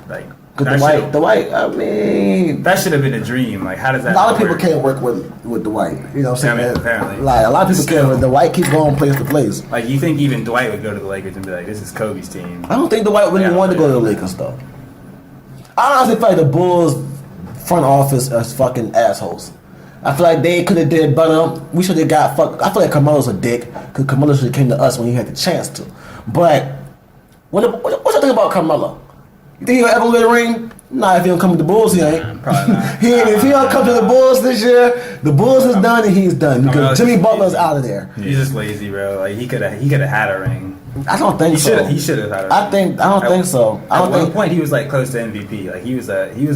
Like Dwight, I mean, that should have been a dream. Like, how does that? A lot of people can't work with Dwight. You know what I'm saying? I mean, apparently, like a lot of people can't. With Dwight keep going place to place. Like, you think even Dwight would go to the Lakers and be like, "This is Kobe's team." I don't think Dwight really wanted to go to the Lakers though. I honestly feel like the Bulls front office is fucking assholes. I feel like they could have did better. We should have got fucked. I feel like Carmelo's a dick because Carmelo should have came to us when he had the chance to. But what's your thing about Carmelo? You think he'll ever win a ring? Nah, if he don't come to the Bulls, he ain't. Probably not. If he don't come to the Bulls this year, the Bulls is done and he's done because Jimmy Butler's out of there. He's just lazy, bro. Like he could have had a ring. I don't think so. He should have had a ring. I don't think so. At one point, he was like close to MVP. Like he was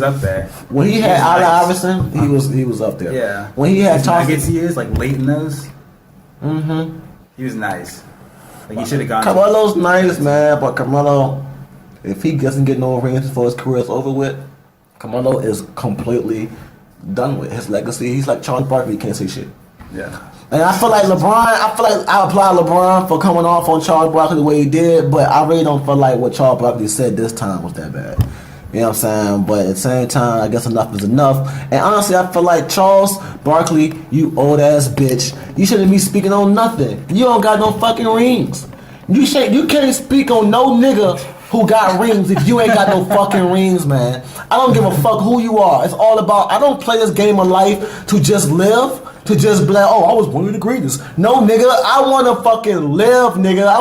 up there. When he had Allen Iverson, he was up there. Yeah. When he had I guess he is like late in those. Mm-hmm. He was nice. Like he should have gone. Carmelo's nice, man, but Carmelo, if he doesn't get no rings before his career is over with, Carmelo is completely done with his legacy. He's like Charles Barkley, he can't say shit. Yeah. And I feel like I applaud LeBron for coming off on Charles Barkley the way he did, but I really don't feel like what Charles Barkley said this time was that bad. You know what I'm saying? But at the same time, I guess enough is enough. And honestly, I feel like Charles Barkley, you old ass bitch, you shouldn't be speaking on nothing. You don't got no fucking rings. You can't speak on no nigga who got rings if you ain't got no fucking rings, man. I don't give a fuck who you are. It's all about, I don't play this game of life to just live, to just be like, oh, I was one of the greatest. No, nigga, I want to fucking live, nigga. I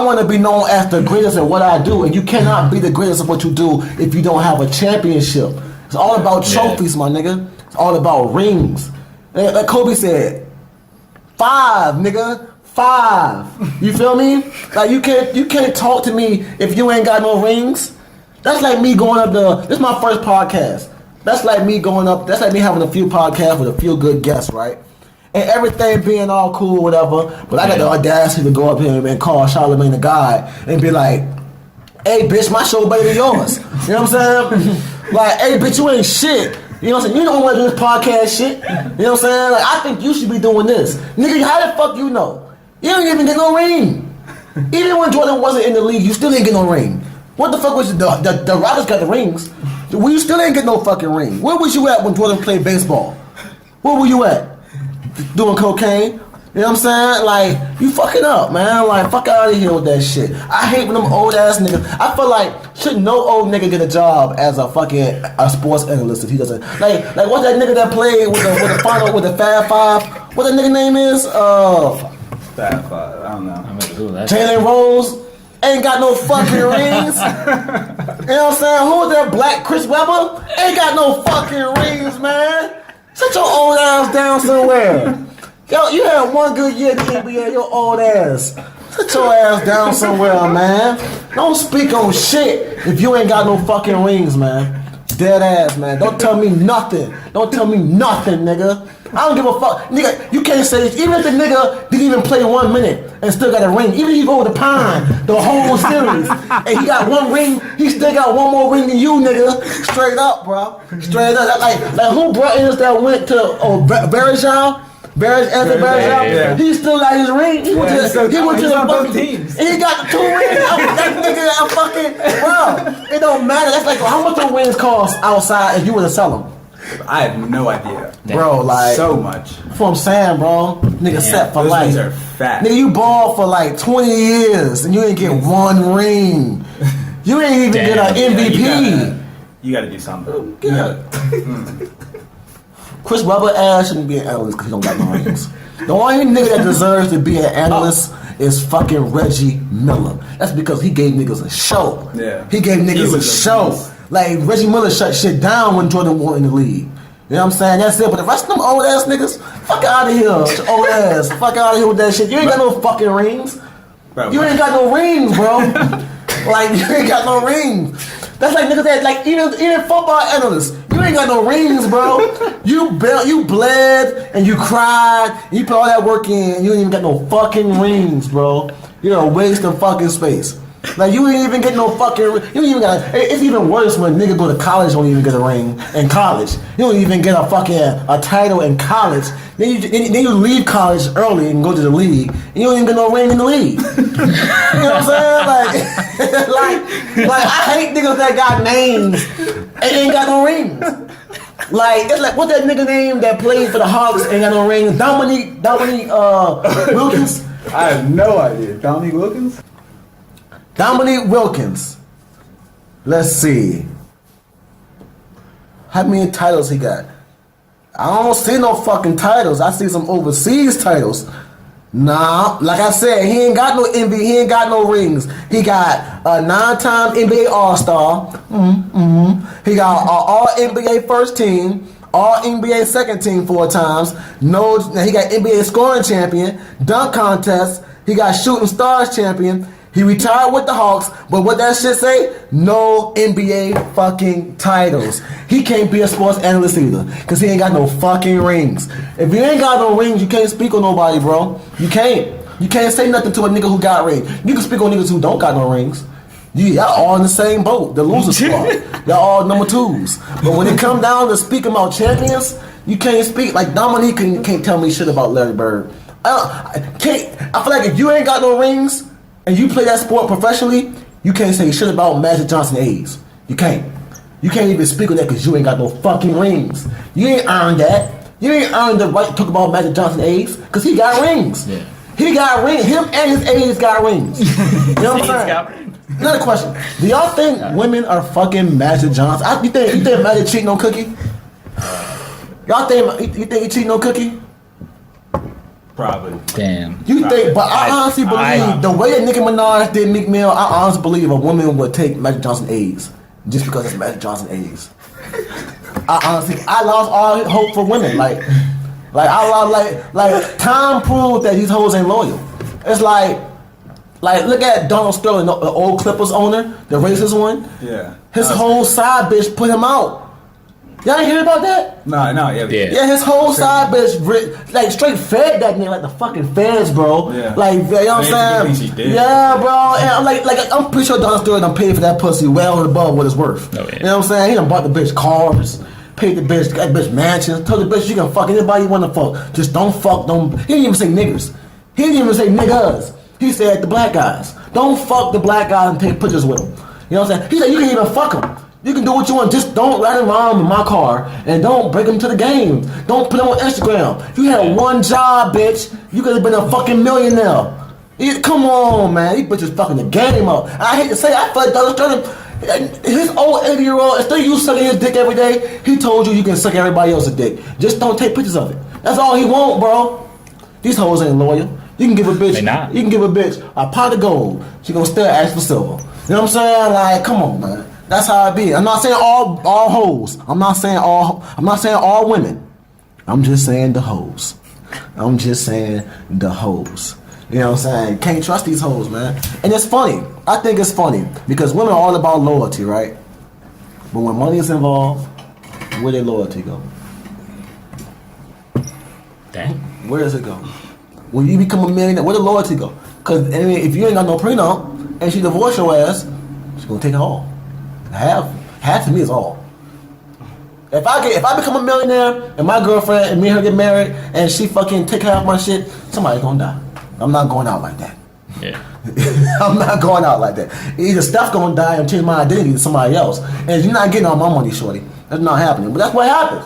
want to be known as the greatest at what I do, and you cannot be the greatest at what you do if you don't have a championship. It's all about trophies, my nigga. It's all about rings. Like Kobe said, 5, nigga. 5. You feel me? Like you can't talk to me if you ain't got no rings. That's like me going up this is my first podcast. That's like me having a few podcasts with a few good guests, right? and everything being all cool, whatever. But I got the audacity to go up here and call Charlamagne the God and be like, "Hey, bitch, my show better than yours." You know what I'm saying? Like, "Hey, bitch, you ain't shit." You know what I'm saying? You don't want to do this podcast shit. You know what I'm saying? Like, I think you should be doing this. Nigga, how the fuck you know? You don't even get no ring. Even when Jordan wasn't in the league, you still didn't get no ring. What the fuck was the Rockets got the rings? Well, you still didn't get no fucking ring. Where was you at when Jordan played baseball? Where were you at? Doing cocaine? You know what I'm saying? Like, you fucking up, man. Like, fuck out of here with that shit. I hate when them old ass niggas. I feel like should no old nigga get a job as a fucking sports analyst if he doesn't like what's that nigga that played with the final with the Fab Five? What that nigga name is? Fab Five. I don't know. Jalen Rose ain't got no fucking rings. You know what I'm saying? Who was that black Chris Webber? Ain't got no fucking rings, man. Sit your old ass down somewhere. Yo, you had one good year in the NBA, your old ass. Sit your ass down somewhere, man. Don't speak on shit if you ain't got no fucking rings, man. Dead ass, man. Don't tell me nothing. Don't tell me nothing, nigga. I don't give a fuck. Nigga, you can't say this. Even if the nigga didn't even play 1 minute and still got a ring, even if you go with the Pine, the whole series, and he got one ring, he still got one more ring than you, nigga. Straight up, bro. Straight up. Like who brought in that went to Bergeron? Yeah. He still got his ring. He went to the fucking teams. And he got the 2 rings. That nigga got fucking, bro. It don't matter. That's like how much the rings cost outside if you were to sell them. I have no idea, bro. Like so much. That's what I'm saying, bro. Nigga set for those life. Those are fat. Nigga, you balled for like 20 years and you didn't get 1 ring. You ain't even get an MVP. You gotta do something. Chris Webber ass shouldn't be an analyst because he don't got no rings. The only nigga that deserves to be an analyst is fucking Reggie Miller. That's because he gave niggas a show. Yeah. He gave niggas a show. Like, Reggie Miller shut shit down when Jordan won in the league. You know what I'm saying? That's it. But the rest of them old ass niggas, fuck out of here. Old ass. Fuck out of here with that shit. You ain't got no fucking rings. You ain't got no rings, bro. Like, you ain't got no rings. That's like niggas that, like, even football analysts, you ain't got no rings, bro. You bled and you cried and you put all that work in and you ain't even got no fucking rings, bro. You're a waste of fucking space. Like, you ain't even get no fucking. You don't even got. It's even worse when niggas go to college don't even get a ring in college. You don't even get a title in college. Then you leave college early and go to the league, and you don't even get no ring in the league. You know what I'm saying? Like I hate niggas that got names and ain't got no rings. Like, it's like, what's that nigga name that played for the Hawks and got no ring? Dominique Wilkins. I have no idea. Dominique Wilkins. Dominique Wilkins. Let's see. How many titles he got? I don't see no fucking titles. I see some overseas titles. Nah, like I said, he ain't got no NBA. He ain't got no rings. He got a 9-time NBA All-Star. He got All NBA first team, All NBA second team 4 times. No, he got NBA scoring champion, dunk contest. He got shooting stars champion. He retired with the Hawks, but what that shit say? No NBA fucking titles. He can't be a sports analyst either, because he ain't got no fucking rings. If you ain't got no rings, you can't speak on nobody, bro. You can't. You can't say nothing to a nigga who got rings. You can speak on niggas who don't got no rings. Y'all all in the same boat, the loser squad. Y'all all number 2s. But when it come down to speaking about champions, you can't speak. Like, Dominique can't tell me shit about Larry Bird. I feel like if you ain't got no rings, and you play that sport professionally, you can't say shit about Magic Johnson A's. You can't. You can't even speak on that because you ain't got no fucking rings. You ain't earned that. You ain't earned the right to talk about Magic Johnson A's because he got rings. Yeah. He got rings. Him and his A's got rings. You know what I'm saying? Another question. Do y'all think women are fucking Magic Johnson? You think Magic cheating on Cookie? Y'all think he cheating on Cookie? Probably. Damn. You think, but I honestly believe the way that Nicki Minaj did Meek Mill, I honestly believe a woman would take Magic Johnson A's just because it's Magic Johnson A's. I lost all hope for women. Like Tom proved that these hoes ain't loyal. It's like look at Donald Sterling, the old Clippers owner, the racist one. Yeah. His whole side bitch put him out. Y'all ain't hear about that? No, yeah. Yeah, his whole side bitch, like straight fed that nigga like the fucking feds, bro. Yeah. Like, you know what I'm saying? Yeah, bro. And I'm like I'm pretty sure Donald Sterling done paid for that pussy well and above what it's worth. Oh, yeah. You know what I'm saying? He done bought the bitch cars, paid the bitch, got the bitch mansions, told the bitch you can fuck anybody you want to fuck. Just don't fuck, don't. He didn't even say niggers. He didn't even say niggas. He said the black guys. Don't fuck the black guys and take pictures with them. You know what I'm saying? He said you can even fuck them. You can do what you want. Just don't ride around in my car and don't break them to the game. Don't put them on Instagram. You had one job, bitch. You could have been a fucking millionaire. Come on, man. These bitches fucking the game up. I hate to say it, I feel like Donald Sterling, his old 80-year-old, instead of you sucking his dick every day, he told you can suck everybody else's dick. Just don't take pictures of it. That's all he want, bro. These hoes ain't loyal. You can give a bitch. They not. You can give a bitch a pot of gold. She gonna still ask for silver. You know what I'm saying? Like, come on, man. That's how it be. I'm not saying all hoes. I'm not saying all women. I'm just saying the hoes. I'm just saying the hoes. You know what I'm saying? Can't trust these hoes, man. And it's funny. I think it's funny because women are all about loyalty, right? But when money is involved, where their loyalty go? Dang. Where does it go? When you become a millionaire, where the loyalty go? Because I mean, if you ain't got no prenup and she divorce your ass, she gonna take it all. Half to me is all. If I become a millionaire and my girlfriend and me and her get married and she fucking take half my shit, somebody's gonna die. I'm not going out like that. Yeah. I'm not going out like that. Either Steph gonna die and change my identity to somebody else, and you're not getting all my money, shorty. That's not happening. But that's what happens.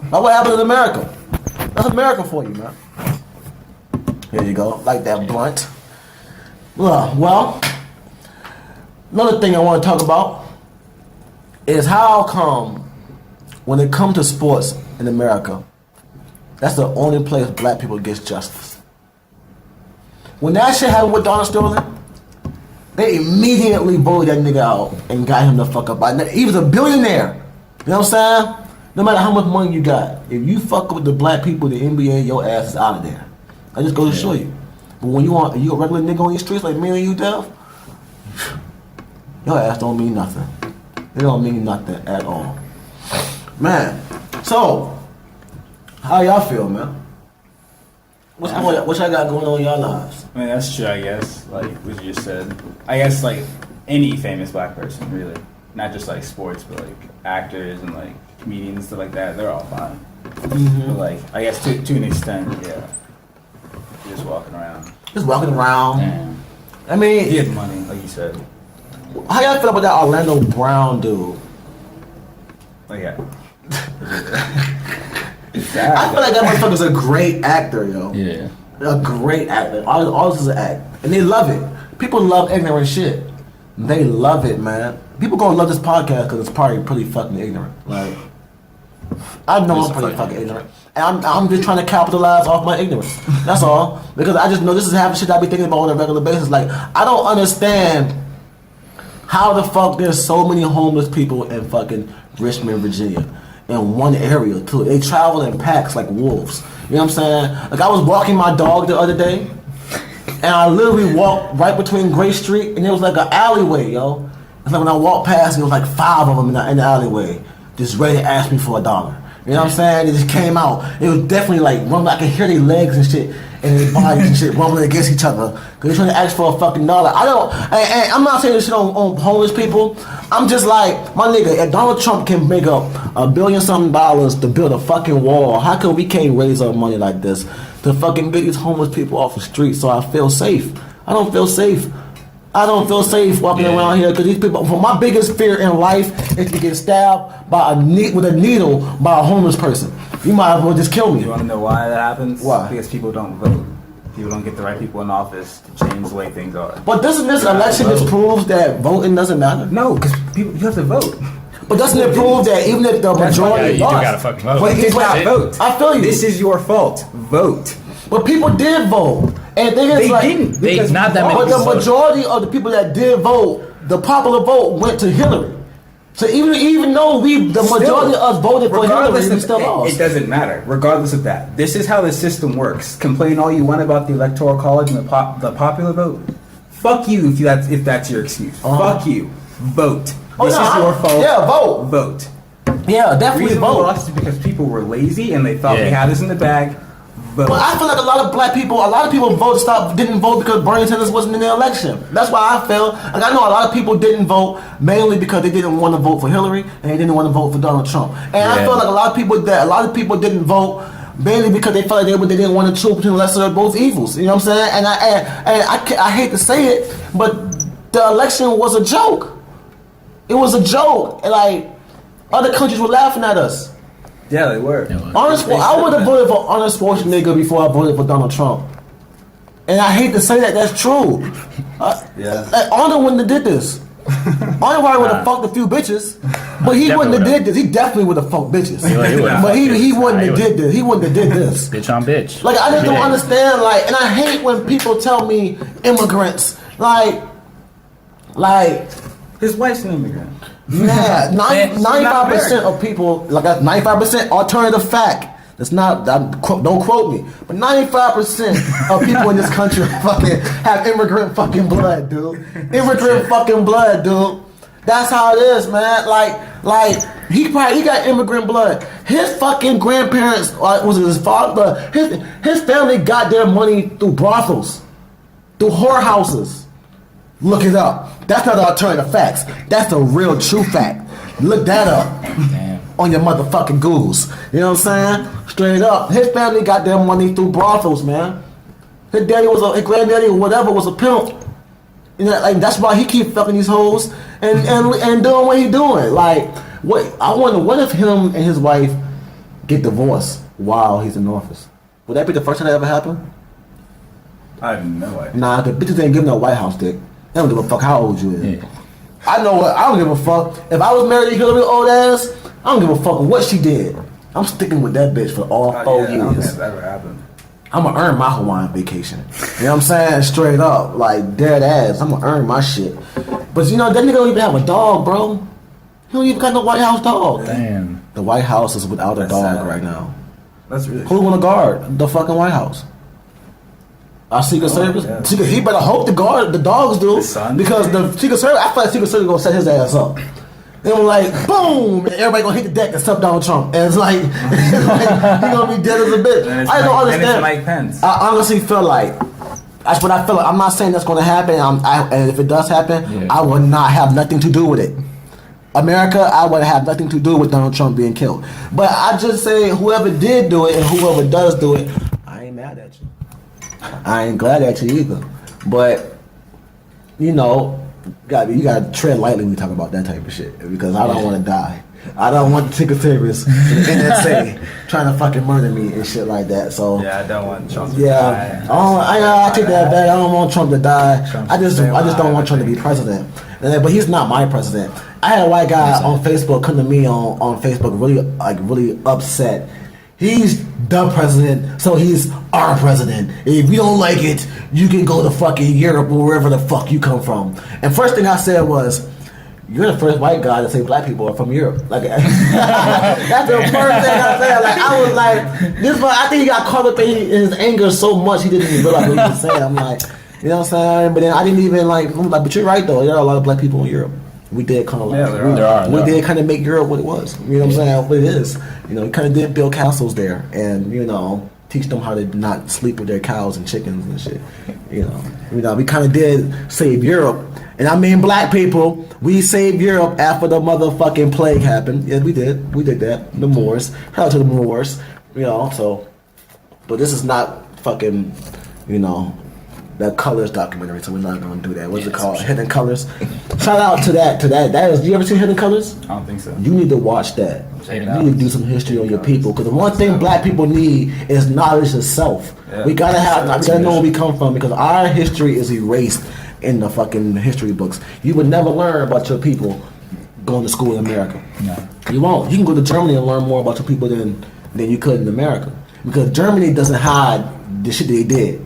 That's what happens in America. That's America for you, man. Here you go, like that blunt. Well, another thing I want to talk about is how come when it comes to sports in America, that's the only place black people get justice. When that shit happened with Donald Sterling, they immediately voted that nigga out and got him the fuck up. He was a billionaire. You know what I'm saying? No matter how much money you got, if you fuck with the black people in the NBA, your ass is out of there. I just go to show you. But when you a regular nigga on these streets like me and you, Dev, your ass don't mean nothing. It don't mean nothing at all. Man, so, how y'all feel, man? What y'all got going on in y'all lives? I mean, that's true, I guess. Like what you just said. I guess, like, any famous black person, really. Not just, like, sports, but, like, actors and, like, comedians and stuff like that. They're all fine. Mm-hmm. But, like, I guess to an extent, yeah. Just walking around. Just walking around. Yeah. I mean, He had money, like you said. how y'all feel about that Orlando Brown dude? Like, yeah. I feel like that motherfucker's a great actor, yo. Yeah. A great actor. All this is an act. And they love it. People love ignorant shit. They love it, man. People gonna love this podcast because it's probably pretty fucking ignorant. Like, I know I'm pretty fucking ignorant. And I'm just trying to capitalize off my ignorance. That's all. Because I just know this is half the shit I be thinking about on a regular basis. Like, I don't understand how the fuck there's so many homeless people in fucking Richmond, Virginia. In one area, too. They travel in packs like wolves. You know what I'm saying? Like, I was walking my dog the other day, and I literally walked right between Gray Street, and it was like an alleyway, yo. It's like when I walked past, it was like 5 of them in the alleyway, just ready to ask me for $1. You know what I'm saying? They just came out. It was definitely like, I could hear their legs and shit, and their bodies and shit rumbling against each other. Because they're trying to ask for a fucking $1. I'm not saying this shit on homeless people. I'm just like, my nigga, if Donald Trump can make up $1 billion something to build a fucking wall, how come we can't raise up money like this to fucking get these homeless people off the street so I feel safe? I don't feel safe. I don't feel safe walking around here because these people. My biggest fear in life is to get stabbed with a needle by a homeless person. You might as well just kill me. You want to know why that happens? Why? Because people don't vote. People don't get the right people in office to change the way things are. But doesn't this election just proves that voting doesn't matter? No, because you have to vote. But doesn't it prove that even if the majority you do gotta fucking vote. But you did not vote. I feel you. This is your fault. Vote. But people did vote. And the thing is, They didn't. They not that many But people the voted. majority of the people that did vote, the popular vote went to Hillary. So even though the majority of us voted for Hillary, we still lost. It doesn't matter. Regardless of that, this is how the system works. Complain all you want about the electoral college and the popular vote. Fuck you if that's your excuse. Fuck you. Vote. This is your fault. Yeah, vote. Vote. Yeah, The definitely reason we vote. lost is because people were lazy and they thought Yeah. we had this in the bag. But But I feel like a lot of people didn't vote because Bernie Sanders wasn't in the election. That's why I feel. Like I know a lot of people didn't vote mainly because they didn't want to vote for Hillary and they didn't want to vote for Donald Trump. And I feel like a lot of people didn't vote mainly because they felt like they didn't want to choose between the lesser of both evils. You know what I'm saying? And I hate to say it, but the election was a joke. It was a joke. And like other countries were laughing at us. yeah, they were. I would have voted for Arnold Schwarzenegger before I voted for Donald Trump. And I hate to say that, that's true. Arnold wouldn't have did this. Arnold probably would have fucked a few bitches, but he wouldn't have did this. He definitely would have fucked bitches. But he wouldn't have did this. He wouldn't have did this. Bitch on bitch. Like I just don't understand. Like, and I hate when people tell me immigrants. Like His wife's an immigrant. yeah, 95% of people, like 95% alternative fact. That's not, don't quote me, but 95% of people in this country fucking have immigrant fucking blood, dude. Immigrant fucking blood, dude. That's how it is, man. Like he got immigrant blood. His fucking grandparents, was it his father? His family got their money through brothels, through whorehouses. Look it up. That's not the alternative facts. That's the real true fact. Look that up. Damn. On your motherfucking Googles. You know what I'm saying? Straight up. His family got their money through brothels, man. His granddaddy or whatever was a pimp. You know, like that's why he keep fucking these hoes and doing what he doing. Like, I wonder what if him and his wife get divorced while he's in office? Would that be the first time that ever happened? I have no idea. Nah, the bitches ain't giving no White House dick. They don't give a fuck how old you is. Yeah. I know what. I don't give a fuck. If I was married to Hillary old ass, I don't give a fuck what she did. I'm sticking with that bitch for all 4 I don't think years. that's ever happened. I'm gonna earn my Hawaiian vacation. You know what I'm saying? Straight up, like dead ass. I'm gonna earn my shit. But you know that nigga don't even have a dog, bro. He don't even got no White House dog. Damn. The White House is without a That's dog sad. right now. That's really. Who wanna guard the fucking White House? Our Secret Service. yeah. He better hope the dogs do, His son? because the Secret Service. I feel like Secret Service gonna set his ass up. And we're like, boom, and everybody gonna hit the deck and stuff Donald Trump, and it's like, he gonna be dead as a bitch. And it's I don't Mike- understand. and it's Mike Pence. I honestly feel like that's what I feel like. I'm not saying that's gonna happen. And if it does happen, I will not have nothing to do with it. America, I would have nothing to do with Donald Trump being killed. But I just say whoever did do it and whoever does do it, I ain't mad at you. I ain't glad at you either. But you know, you gotta tread lightly when you talk about that type of shit, because I don't want to die. I don't want the Secret Service and the NSA trying to fucking murder me and shit like that. So Yeah, I don't want Trump to yeah, die. I take that back. I don't want Trump to die. Trump I just should stay don't alive, want Trump to be president. But he's not my president. I had a white guy on Facebook come to me on Facebook really upset. He's the president, so he's our president. If you don't like it, you can go to fucking Europe or wherever the fuck you come from. And first thing I said was, you're the first white guy to say black people are from Europe. Like that's the first thing I said. Like I was like, this. I think he got caught up in his anger so much he didn't even realize what he was saying. I'm like, you know what I'm saying? But then I didn't even like. I'm like, but you're right though. There are a lot of black people in Europe. We did kind of like, we did kind of make Europe what it was. You know what I'm saying? What it is. You know, we kind of did build castles there, and you know, teach them how to not sleep with their cows and chickens and shit. You know, we kind of did save Europe. And I mean black people, we saved Europe after the motherfucking plague happened. Yeah, we did. We did that. The Moors. Shout out to the Moors. You know, so. But this is not fucking, you know, that Colors documentary, so we're not going to do that. What's it called? Hidden Colors. Shout out to that. That is, you ever seen Hidden Colors? I don't think so. You need to watch that. Check it You out. need to do some history on your people, because the one thing black people need is knowledge itself. Yeah. We gotta know where we come from, because our history is erased in the fucking history books. You would never learn about your people going to school in America. No. You won't. You can go to Germany and learn more about your people than you could in America, because Germany doesn't hide the shit that they did.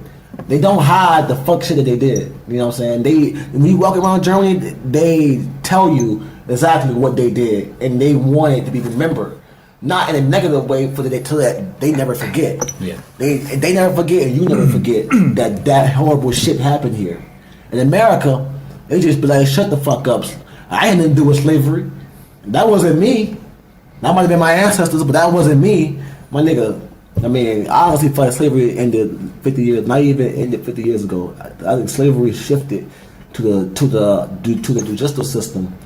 They don't hide the fuck shit that they did. You know what I'm saying? When you walk around Germany, they tell you exactly what they did, and they want it to be remembered, not in a negative way, so that they never forget. Yeah. They never forget, and you never forget that horrible shit happened here. In America, they just be like, shut the fuck up. I had nothing to do with slavery. That wasn't me. That might have been my ancestors, but that wasn't me, my nigga. I mean, I honestly feel like slavery ended 50 years, not even ended 50 years ago. I think slavery shifted to the judicial system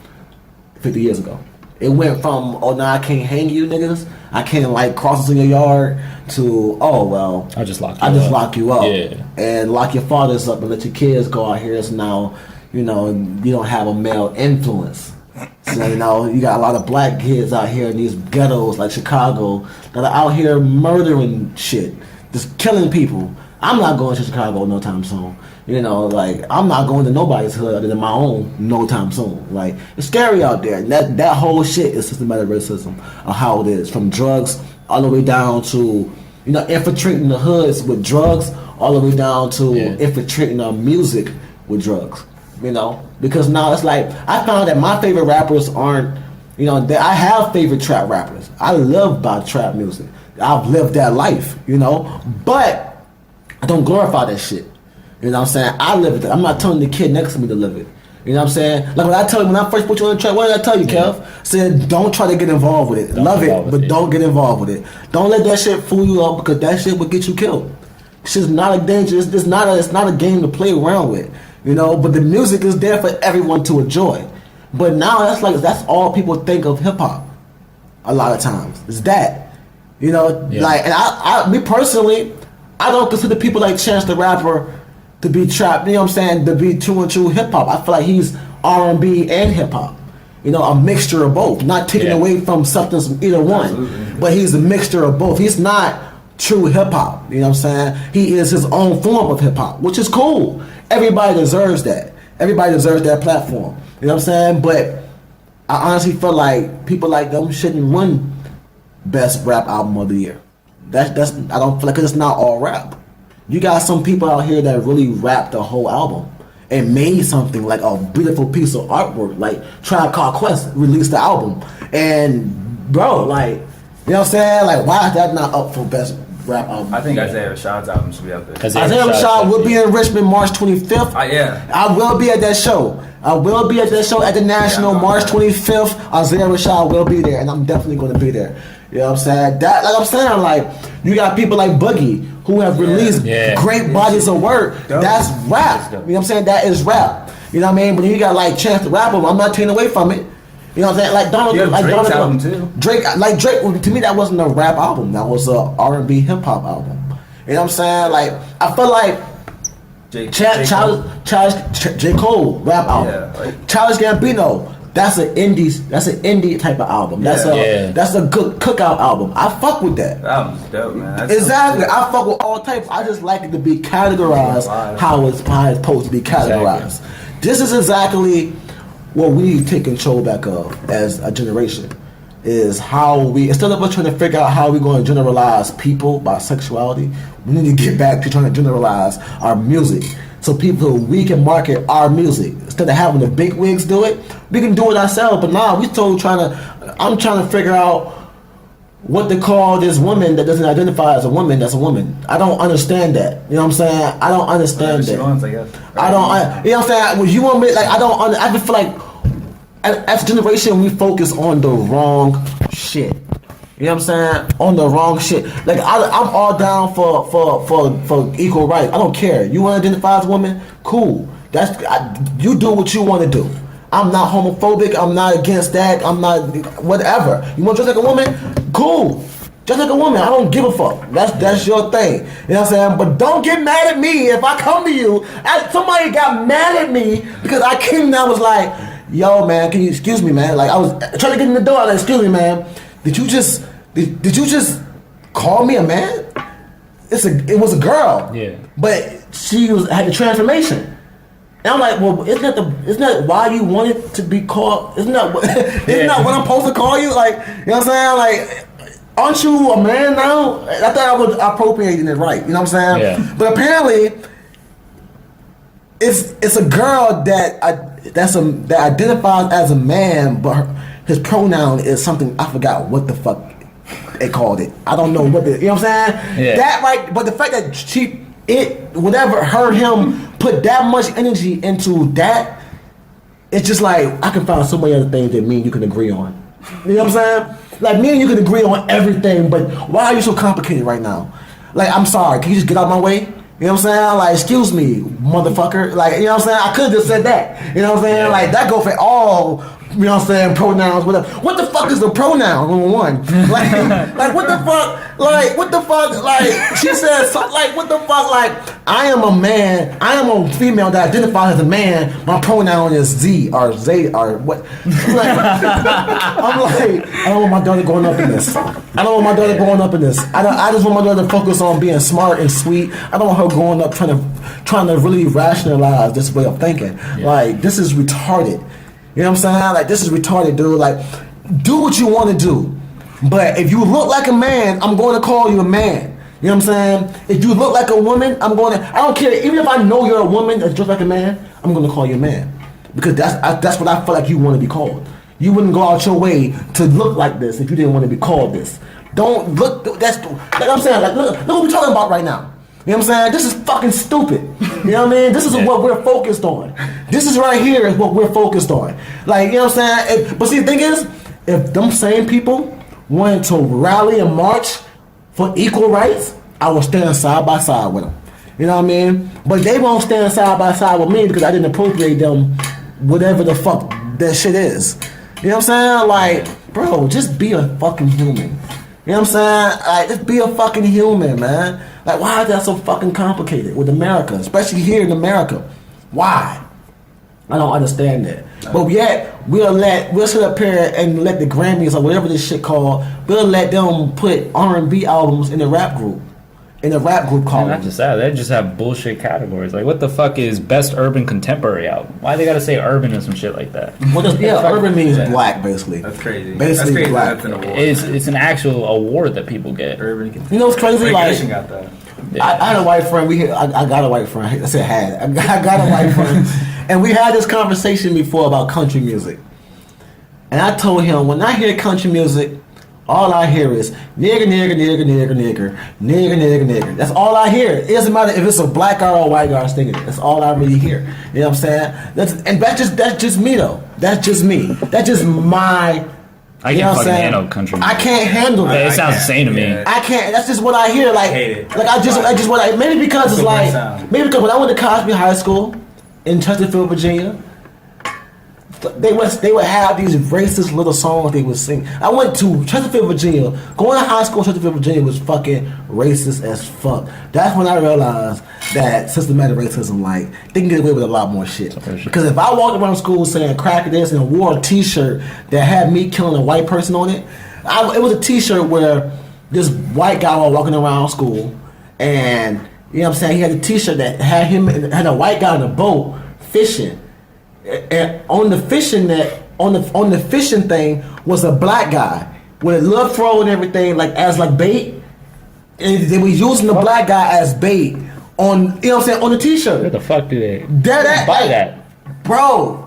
50 years ago. It went from, oh, now I can't hang you niggas, I can't like crosses in your yard, to, oh, well, I just lock you up. Yeah. And lock your fathers up and let your kids go out here. So now, you know, you don't have a male influence. So, you know, you got a lot of black kids out here in these ghettos like Chicago that are out here murdering shit, just killing people. I'm not going to Chicago no time soon. You know, like, I'm not going to nobody's hood other than my own no time soon. Like, it's scary out there. That whole shit is systematic racism of how it is. From drugs all the way down to, you know, infiltrating the hoods with drugs, all the way down to infiltrating our music with drugs. You know, because now it's like, I found that my favorite rappers aren't, you know, that I have favorite trap rappers. I love about trap music. I've lived that life, you know, but I don't glorify that shit. You know what I'm saying? I live it. I'm not telling the kid next to me to live it. You know what I'm saying? Like when I tell you, when I first put you on the track, what did I tell you, Kev? I said, don't try to get involved with it. Love it, but don't get involved with it. Don't let that shit fool you up, because that shit will get you killed. Shit's not a danger. It's not a game to play around with. You know, but the music is there for everyone to enjoy. But now that's all people think of hip hop. A lot of times, it's that. You know, like, and I me personally, I don't consider people like Chance the Rapper to be trap. You know what I'm saying? To be true and true hip hop. I feel like he's R&B and hip hop. You know, a mixture of both. Not taking away from substance from either one. Absolutely. But he's a mixture of both. He's not true hip hop. You know what I'm saying? He is his own form of hip hop, which is cool. Everybody deserves that. Everybody deserves that platform. You know what I'm saying? But I honestly feel like people like them shouldn't win best rap album of the year. That's I don't feel like, because it's not all rap. You got some people out here that really rap the whole album and made something like a beautiful piece of artwork. Like Tribe Called Quest released the album, and bro, like, you know what I'm saying? Like, why is that not up for best rap album? I think Isaiah Rashad's album should be up there. Isaiah Rashad will be in Richmond March 25th. I will be at that show. I will be at that show at the National March 25th. Isaiah Rashad will be there, and I'm definitely going to be there. You know what I'm saying? That, like I'm saying, like, you got people like Boogie who have released great bodies of work. That's rap. You know what I'm saying? That is rap. You know what I mean? But you got like Chance the Rapper. I'm not taking away from it. You know what I'm saying? Like Donald, like Drake's Donald, album too. Drake. To me, that wasn't a rap album. That was a R&B hip hop album. You know what I'm saying? Like, I feel like J. Cole rap album. Yeah, like, Childish Gambino. That's an indie type of album. That's a good cookout album. I fuck with that. That album's dope, man. That's exactly. I fuck with all types. I just like it to be categorized how it's supposed to be categorized. Exactly. This is exactly what we need to take control back of as a generation. Is how we, instead of us trying to figure out how we're going to generalize people by sexuality, we need to get back to trying to generalize our music. So we can market our music. Instead of having the big wigs do it, we can do it ourselves. But now I'm trying to figure out what to call this woman that doesn't identify as a woman that's a woman. I don't understand that. You know what I'm saying? I don't understand that. Wants, I guess. I don't, you know what I'm saying? When you want me, like, I just feel like as a generation we focus on the wrong shit. You know what I'm saying? On the wrong shit. Like, I'm all down for equal rights. I don't care. You want to identify as a woman? Cool. You do what you want to do. I'm not homophobic. I'm not against that. I'm not whatever. You want to dress like a woman? Cool. Just like a woman. I don't give a fuck. That's your thing. You know what I'm saying? But don't get mad at me if I come to you. Somebody got mad at me because I came and I was like, yo, man, can you excuse me, man? Like, I was trying to get in the door. I was like, excuse me, man. Did you just call me a man? It was a girl. Yeah. But she had the transformation. And I'm like, well, isn't that why you wanted to be called? Isn't that what I'm supposed to call you? Like, you know what I'm saying? Like, aren't you a man now? I thought I was appropriating it right. You know what I'm saying? Yeah. But apparently, it's a girl that identifies as a man, but his pronoun is something, I forgot what the fuck they called it. I don't know what you know what I'm saying? Yeah. That right, but the fact that him put that much energy into that, it's just like, I can find so many other things that me and you can agree on. You know what I'm saying? Like me and you can agree on everything, but why are you so complicated right now? Like, I'm sorry, can you just get out of my way? You know what I'm saying? Like, excuse me, motherfucker. Like, you know what I'm saying? I could have just said that. You know what I'm saying? Yeah. Like, that go for all, you know what I'm saying, pronouns, whatever. What the fuck is the pronoun, number one? Like what the fuck? Like, what the fuck? Like, she said, so, like, what the fuck? Like, I am a man. I am a female that identifies as a man. My pronoun is Z or Z or what? Like, I'm like, I don't want my daughter going up in this. I don't want my daughter growing up in this. I just want my daughter to focus on being smart and sweet. I don't want her growing up trying to really rationalize this way of thinking. Yeah. Like, this is retarded. You know what I'm saying? Like, this is retarded, dude. Like, do what you want to do. But if you look like a man, I'm going to call you a man. You know what I'm saying? If you look like a woman, I don't care. Even if I know you're a woman that's just like a man, I'm going to call you a man. Because that's what I feel like you want to be called. You wouldn't go out your way to look like this if you didn't want to be called this. Don't look, like I'm saying, like, look what we're talking about right now. You know what I'm saying? This is fucking stupid. You know what I mean? This is what we're focused on. This is right here is what we're focused on. Like, you know what I'm saying? But see, the thing is, if them same people wanted to rally and march for equal rights, I would stand side by side with them. You know what I mean? But they won't stand side by side with me because I didn't appropriate them whatever the fuck that shit is. You know what I'm saying? Like, bro, just be a fucking human. You know what I'm saying? Like, just be a fucking human, man. Like, why is that so fucking complicated with America? Especially here in America. Why? I don't understand that. But yet, we'll sit up here and let the Grammys or whatever this shit called, we'll let them put R&B albums in the rap group. In a rap group called. Not just that, they just have bullshit categories. Like, what the fuck is best urban contemporary album? Why they gotta say urban and some shit like that? Well, urban means black, basically. That's crazy. Basically, that's crazy. black. That's an award. It's an actual award that people get. Urban. You know what's crazy? Like, got that. I had a white friend. I got a white friend. I said had. I got a white friend, and we had this conversation before about country music. And I told him, when I hear country music, all I hear is nigger, nigger, nigger, nigger, nigger, nigger, nigger, nigger. That's all I hear. It doesn't matter if it's a black guy or a white guy singing it. That's all I really hear. You know what I'm saying? That's just me though. That's just me. That's just my. I can't fucking handle country music. I can't handle it. It sounds insane to me. I can't. That's just what I hear. Like, I hate it. Like I just what I maybe because it's like maybe because when I went to Cosby High School in Chesterfield, Virginia, they would have these racist little songs they would sing. I went to Chesterfield, Virginia. Going to high school in Chesterfield, Virginia was fucking racist as fuck. That's when I realized that systematic racism, like, they can get away with a lot more shit. Because if I walked around school saying crack this and wore a t-shirt that had me killing a white person on it, it was a t-shirt where this white guy was walking around school and, you know what I'm saying, he had a t-shirt that had a white guy on a boat fishing. And on the fishing net, on the fishing thing was a black guy with a little throw and everything, like as like bait. And they were using the black guy as bait on, you know what I'm saying, on the t-shirt. What the fuck do they buy that? Bro,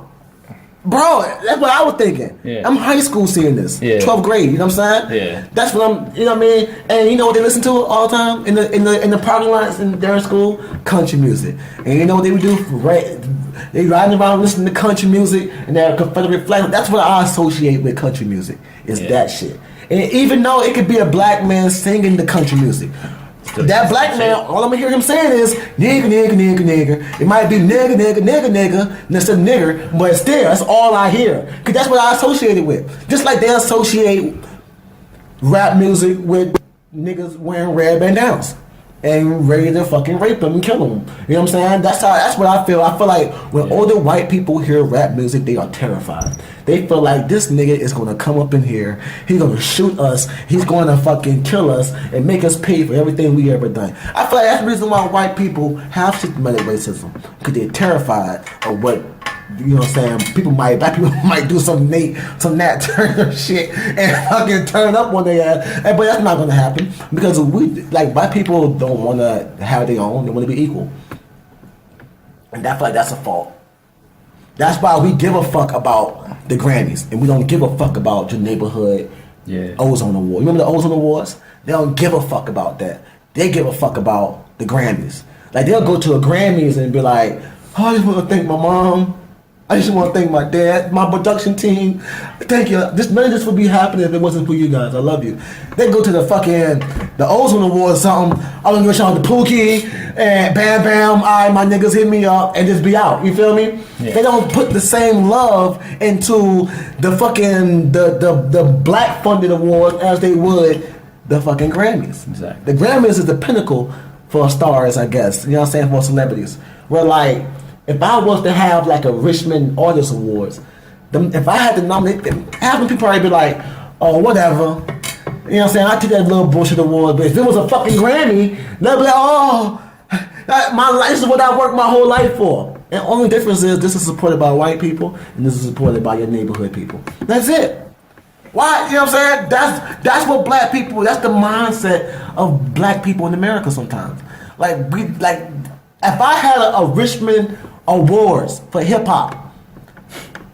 that's what I was thinking. Yeah. I'm high school seeing this. Yeah. 12th grade, you know what I'm saying? Yeah. That's what I'm, you know what I mean? And you know what they listen to all the time in the parking lots in their school? Country music. And you know what they would do? They riding around listening to country music and their Confederate flag. That's what I associate with country music. Is that shit. And even though it could be a black man singing the country music, that black man, all I'm gonna hear him saying is nigga, nigga, nigga, nigga. It might be nigga, nigga, nigga, nigga, instead of nigger, but still, that's all I hear. Cause that's what I associate it with. Just like they associate rap music with niggas wearing red bandanas and ready to fucking rape them and kill them. You know what I'm saying? That's what I feel. I feel like when older white people hear rap music, they are terrified. They feel like this nigga is gonna come up in here, he's gonna shoot us, he's gonna fucking kill us and make us pay for everything we ever done. I feel like that's the reason why white people have systematic racism, because they're terrified of what, you know what I'm saying, black people might do some Nat Turner shit and fucking turn up one day, but that's not gonna happen because white people don't wanna have their own, they wanna be equal. And I feel like that's a fault. That's why we give a fuck about the Grammys and we don't give a fuck about your neighborhood ozone award. You remember the ozone awards? They don't give a fuck about that. They give a fuck about the Grammys. Like they'll go to a Grammys and be like, oh, I just want to thank my mom I just want to thank my dad, my production team. Thank you. None of this would be happening if it wasn't for you guys. I love you. They go to the Ozone Awards or something. I'm gonna give a shout out to Pookie and Bam Bam. All right, my niggas hit me up and just be out. You feel me? Yeah. They don't put the same love into the fucking the black funded awards as they would the fucking Grammys. Exactly. The Grammys is the pinnacle for stars, I guess. You know what I'm saying? For celebrities. Where like, if I was to have like a Richmond Artist Awards, if I had to nominate them, half the people probably be like, oh, whatever. You know what I'm saying? I took that little bullshit award, but if it was a fucking Grammy, they'd be like, oh, my life is what I worked my whole life for. And the only difference is this is supported by white people and this is supported by your neighborhood people. That's it. Why? You know what I'm saying? That's what black people, that's the mindset of black people in America sometimes. If I had a Richmond Awards for hip hop,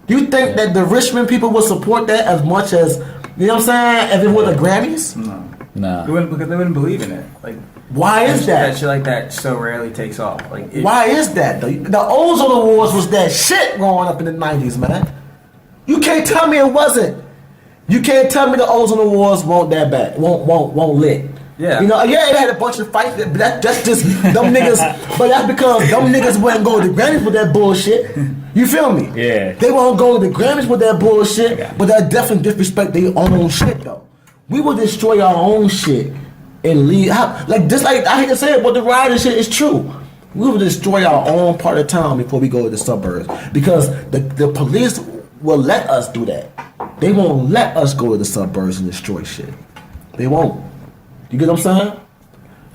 do you think that the Richmond people would support that as much as, you know what I'm saying, if it were the Grammys? No. Because they wouldn't believe in it. Like, why is that? That shit like that so rarely takes off. Why is that though? The Ozone Awards was that shit growing up in the 90s, man. You can't tell me it wasn't. You can't tell me the Ozone Awards won't that bad. Won't lit. Yeah. You know, yeah, it had a bunch of fights, but that's just them niggas. But that's because them niggas wouldn't go to the Grammys with that bullshit. You feel me? Yeah. They won't go to the Grammys with that bullshit, but that definitely disrespect their own shit though. We will destroy our own shit and leave. Just like I hate to say it, but the riot shit is true. We will destroy our own part of town before we go to the suburbs because the police will let us do that. They won't let us go to the suburbs and destroy shit. They won't. You get what I'm saying?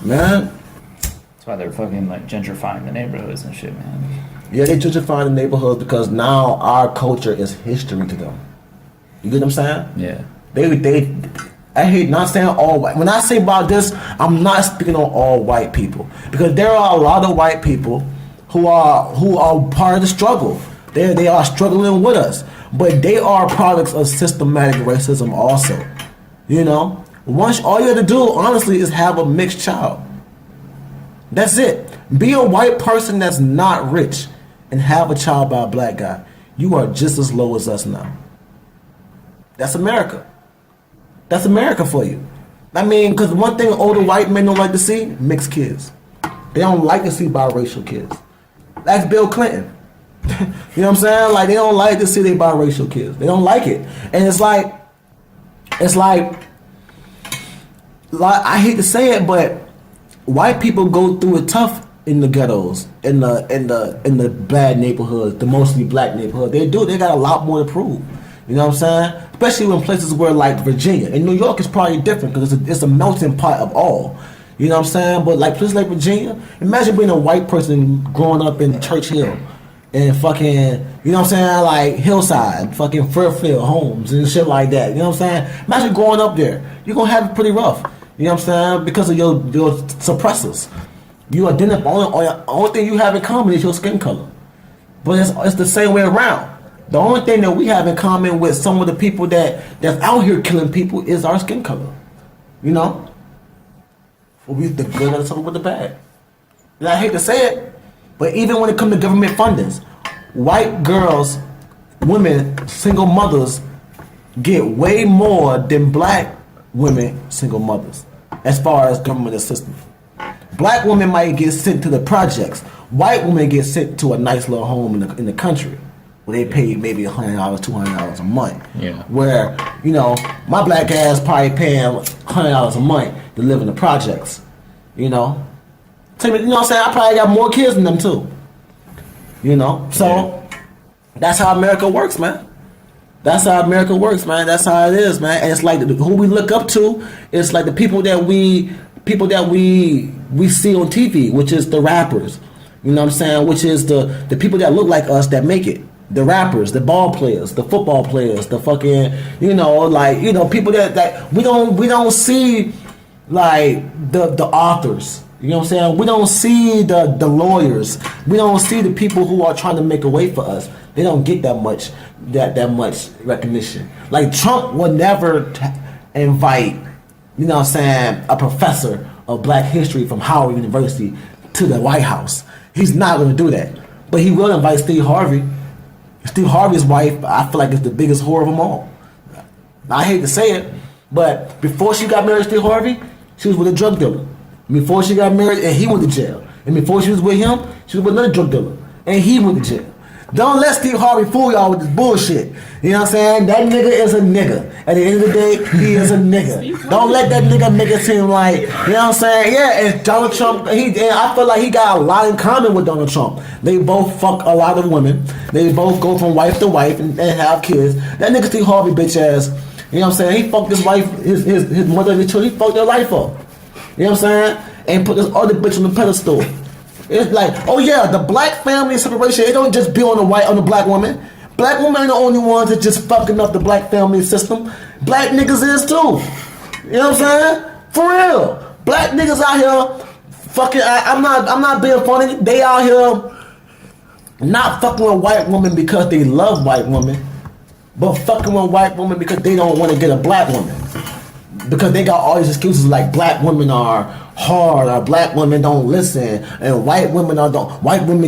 Man. That's why they're fucking like gentrifying the neighborhoods and shit, man. Yeah, they gentrify the neighborhoods because now our culture is history to them. You get what I'm saying? Yeah. They I hate not saying all white. When I say about this, I'm not speaking on all white people. Because there are a lot of white people who are part of the struggle. They are struggling with us. But they are products of systematic racism also. You know? Once all you have to do, honestly, is have a mixed child. That's it. Be a white person that's not rich and have a child by a black guy. You are just as low as us now. That's America. That's America for you. I mean, because one thing older white men don't like to see, mixed kids. They don't like to see biracial kids. That's Bill Clinton. You know what I'm saying? Like, they don't like to see their biracial kids. They don't like it. And it's like, I hate to say it, but white people go through it tough in the ghettos, in the bad neighborhoods, the mostly black neighborhoods. They do. They got a lot more to prove. You know what I'm saying? Especially in places where like Virginia and New York is probably different because it's a melting pot of all. You know what I'm saying? But like places like Virginia, imagine being a white person growing up in Churchill and fucking, you know what I'm saying, like Hillside, fucking Fairfield Homes and shit like that. You know what I'm saying? Imagine growing up there. You're gonna have it pretty rough. You know what I'm saying? Because of your suppressors. You identify, only thing you have in common is your skin color. But it's the same way around. The only thing that we have in common with some of the people that's out here killing people is our skin color. You know? We the good and something with the bad. And I hate to say it, but even when it comes to government fundings, white girls, women, single mothers get way more than black women, single mothers, as far as government assistance. Black women might get sent to the projects. White women get sent to a nice little home in the country where they pay maybe $100, $200 a month. Yeah. Where, you know, my black ass probably paying $100 a month to live in the projects. You know? You know what I'm saying? I probably got more kids than them too. You know? So, that's how America works, man. That's how America works, man. That's how it is, man. And it's like who we look up to. It's like the people that we see on TV, which is the rappers. You know what I'm saying? Which is the people that look like us that make it. The rappers, the ball players, the football players, the fucking, you know, like, you know, people that we don't see like the authors. You know what I'm saying? We don't see the lawyers. We don't see the people who are trying to make a way for us. They don't get that much recognition. Like Trump would never invite, you know what I'm saying, a professor of black history from Howard University to the White House. He's not going to do that. But he will invite Steve Harvey. Steve Harvey's wife, I feel like, is the biggest whore of them all. I hate to say it, but before she got married to Steve Harvey, she was with a drug dealer. Before she got married, and he went to jail. And before she was with him, she was with another drug dealer, and he went to jail. Don't let Steve Harvey fool y'all with this bullshit. You know what I'm saying? That nigga is a nigga. At the end of the day, he is a nigga. Don't let that nigga make it seem like, you know what I'm saying? Yeah, and Donald Trump, and I feel like he got a lot in common with Donald Trump. They both fuck a lot of women. They both go from wife to wife and have kids. That nigga Steve Harvey bitch ass, you know what I'm saying? He fucked his wife, his mother and his children, he fucked their life up. You know what I'm saying? And put this other bitch on the pedestal. It's like, oh yeah, the black family separation, it don't just be on the black woman. Black women ain't the only ones that just fucking up the black family system. Black niggas is too. You know what I'm saying? For real. Black niggas out here fucking, I'm not being funny. They out here not fucking with white women because they love white women, but fucking with white women because they don't want to get a black woman. Because they got all these excuses like black women are hard, or black women don't listen, and white women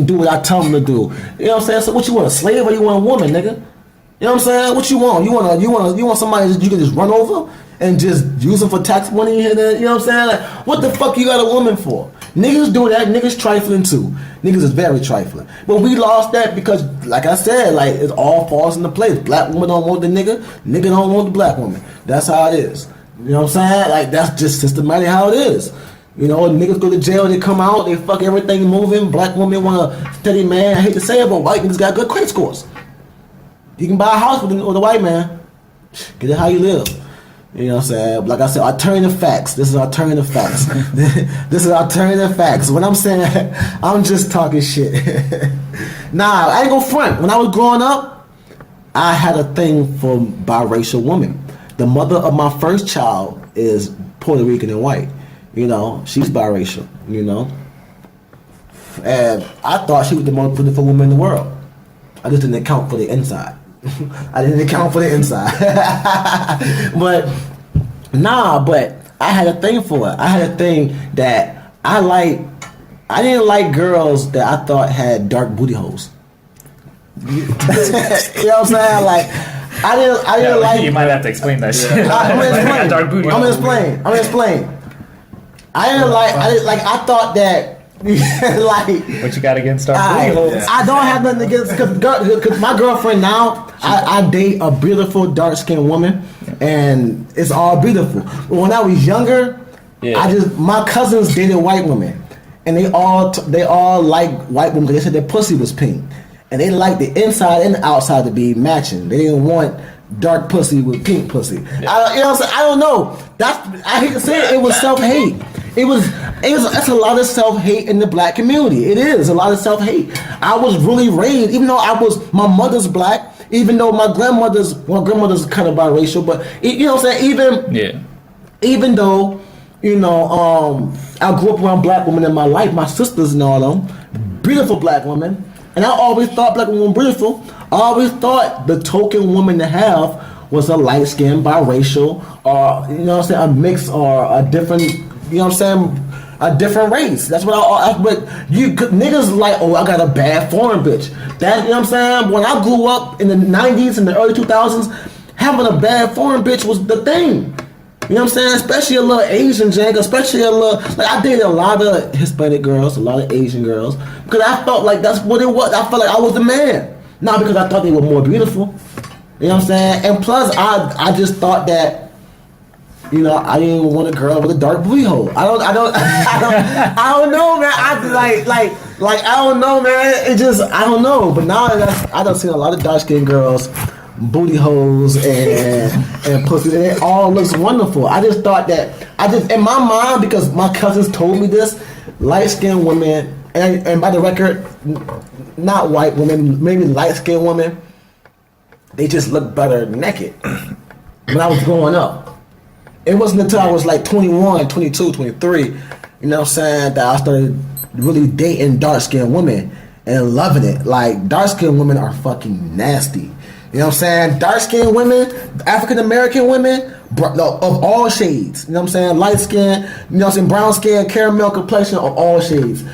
do what I tell them to do. You know what I'm saying? So what you want, a slave or you want a woman, nigga? You know what I'm saying? What you want? You want somebody that you can just run over and just use them for tax money? And then, you know what I'm saying? Like, what the fuck you got a woman for? Niggas do that. Niggas trifling too. Niggas is very trifling. But we lost that because, like I said, like it all falls into place. Black woman don't want the nigga. Nigga don't want the black woman. That's how it is. You know what I'm saying? Like, that's just systematic how it is. You know, niggas go to jail, they come out, they fuck everything moving. Black women want a steady man. I hate to say it, but white niggas got good credit scores. You can buy a house with a white man. Get it how you live. You know what I'm saying? Like I said, alternative facts. This is alternative facts. This is alternative facts. When I'm saying, I'm just talking shit. Nah, I ain't gonna front. When I was growing up, I had a thing for biracial women. The mother of my first child is Puerto Rican and white. You know, she's biracial, you know. And I thought she was the most beautiful woman in the world. I just didn't account for the inside. I didn't account for the inside. But I had a thing for it. I had a thing that I didn't like girls that I thought had dark booty holes. You know what I'm saying? Like, I didn't like. You might have to explain that shit. I'm gonna explain. I thought that. Like, what you got against dark booty holes? I don't have nothing against, because my girlfriend now, I date a beautiful dark skinned woman, and it's all beautiful. But when I was younger, my cousins dated white women, and they all like white women because they said their pussy was pink. And they like the inside and the outside to be matching. They didn't want dark pussy with pink pussy. You know what I'm saying? I don't know. I hate to say it. It was self-hate. That's a lot of self-hate in the black community. It is a lot of self-hate. I was really raised, even though my mother's black, even though my grandmother's kind of biracial, but you know what I'm saying? Even though, you know, I grew up around black women in my life, my sisters and all them, beautiful black women. And I always thought black women were beautiful. I always thought the token woman to have was a light-skinned, biracial, or, you know what I'm saying, a mix or a different, you know what I'm saying, a different race. That's what niggas like, oh, I got a bad foreign bitch. That, you know what I'm saying? When I grew up in the 90s and the early 2000s, having a bad foreign bitch was the thing. You know what I'm saying? Especially a little Asian jank, especially a little, like, I dated a lot of Hispanic girls, a lot of Asian girls, because I felt like that's what it was. I felt like I was the man. Not because I thought they were more beautiful. You know what I'm saying? And plus, I just thought that, you know, I didn't want a girl with a dark booty hole. I don't know, man. I don't know, man. It just, I don't know. But now I done seen a lot of dark skinned girls, booty holes and pussy, and it all looks wonderful. I just thought that, in my mind, because my cousins told me this, light-skinned women, and by the record, not white women, maybe light-skinned women, they just look better naked. When I was growing up, it wasn't until I was like 21, 22, 23, you know what I'm saying, that I started really dating dark-skinned women and loving it. Like, dark-skinned women are fucking nasty. You know what I'm saying? Dark-skinned women, African-American women, of all shades. You know what I'm saying? Light skin, you know what I'm saying? Brown skin, caramel complexion, of all shades.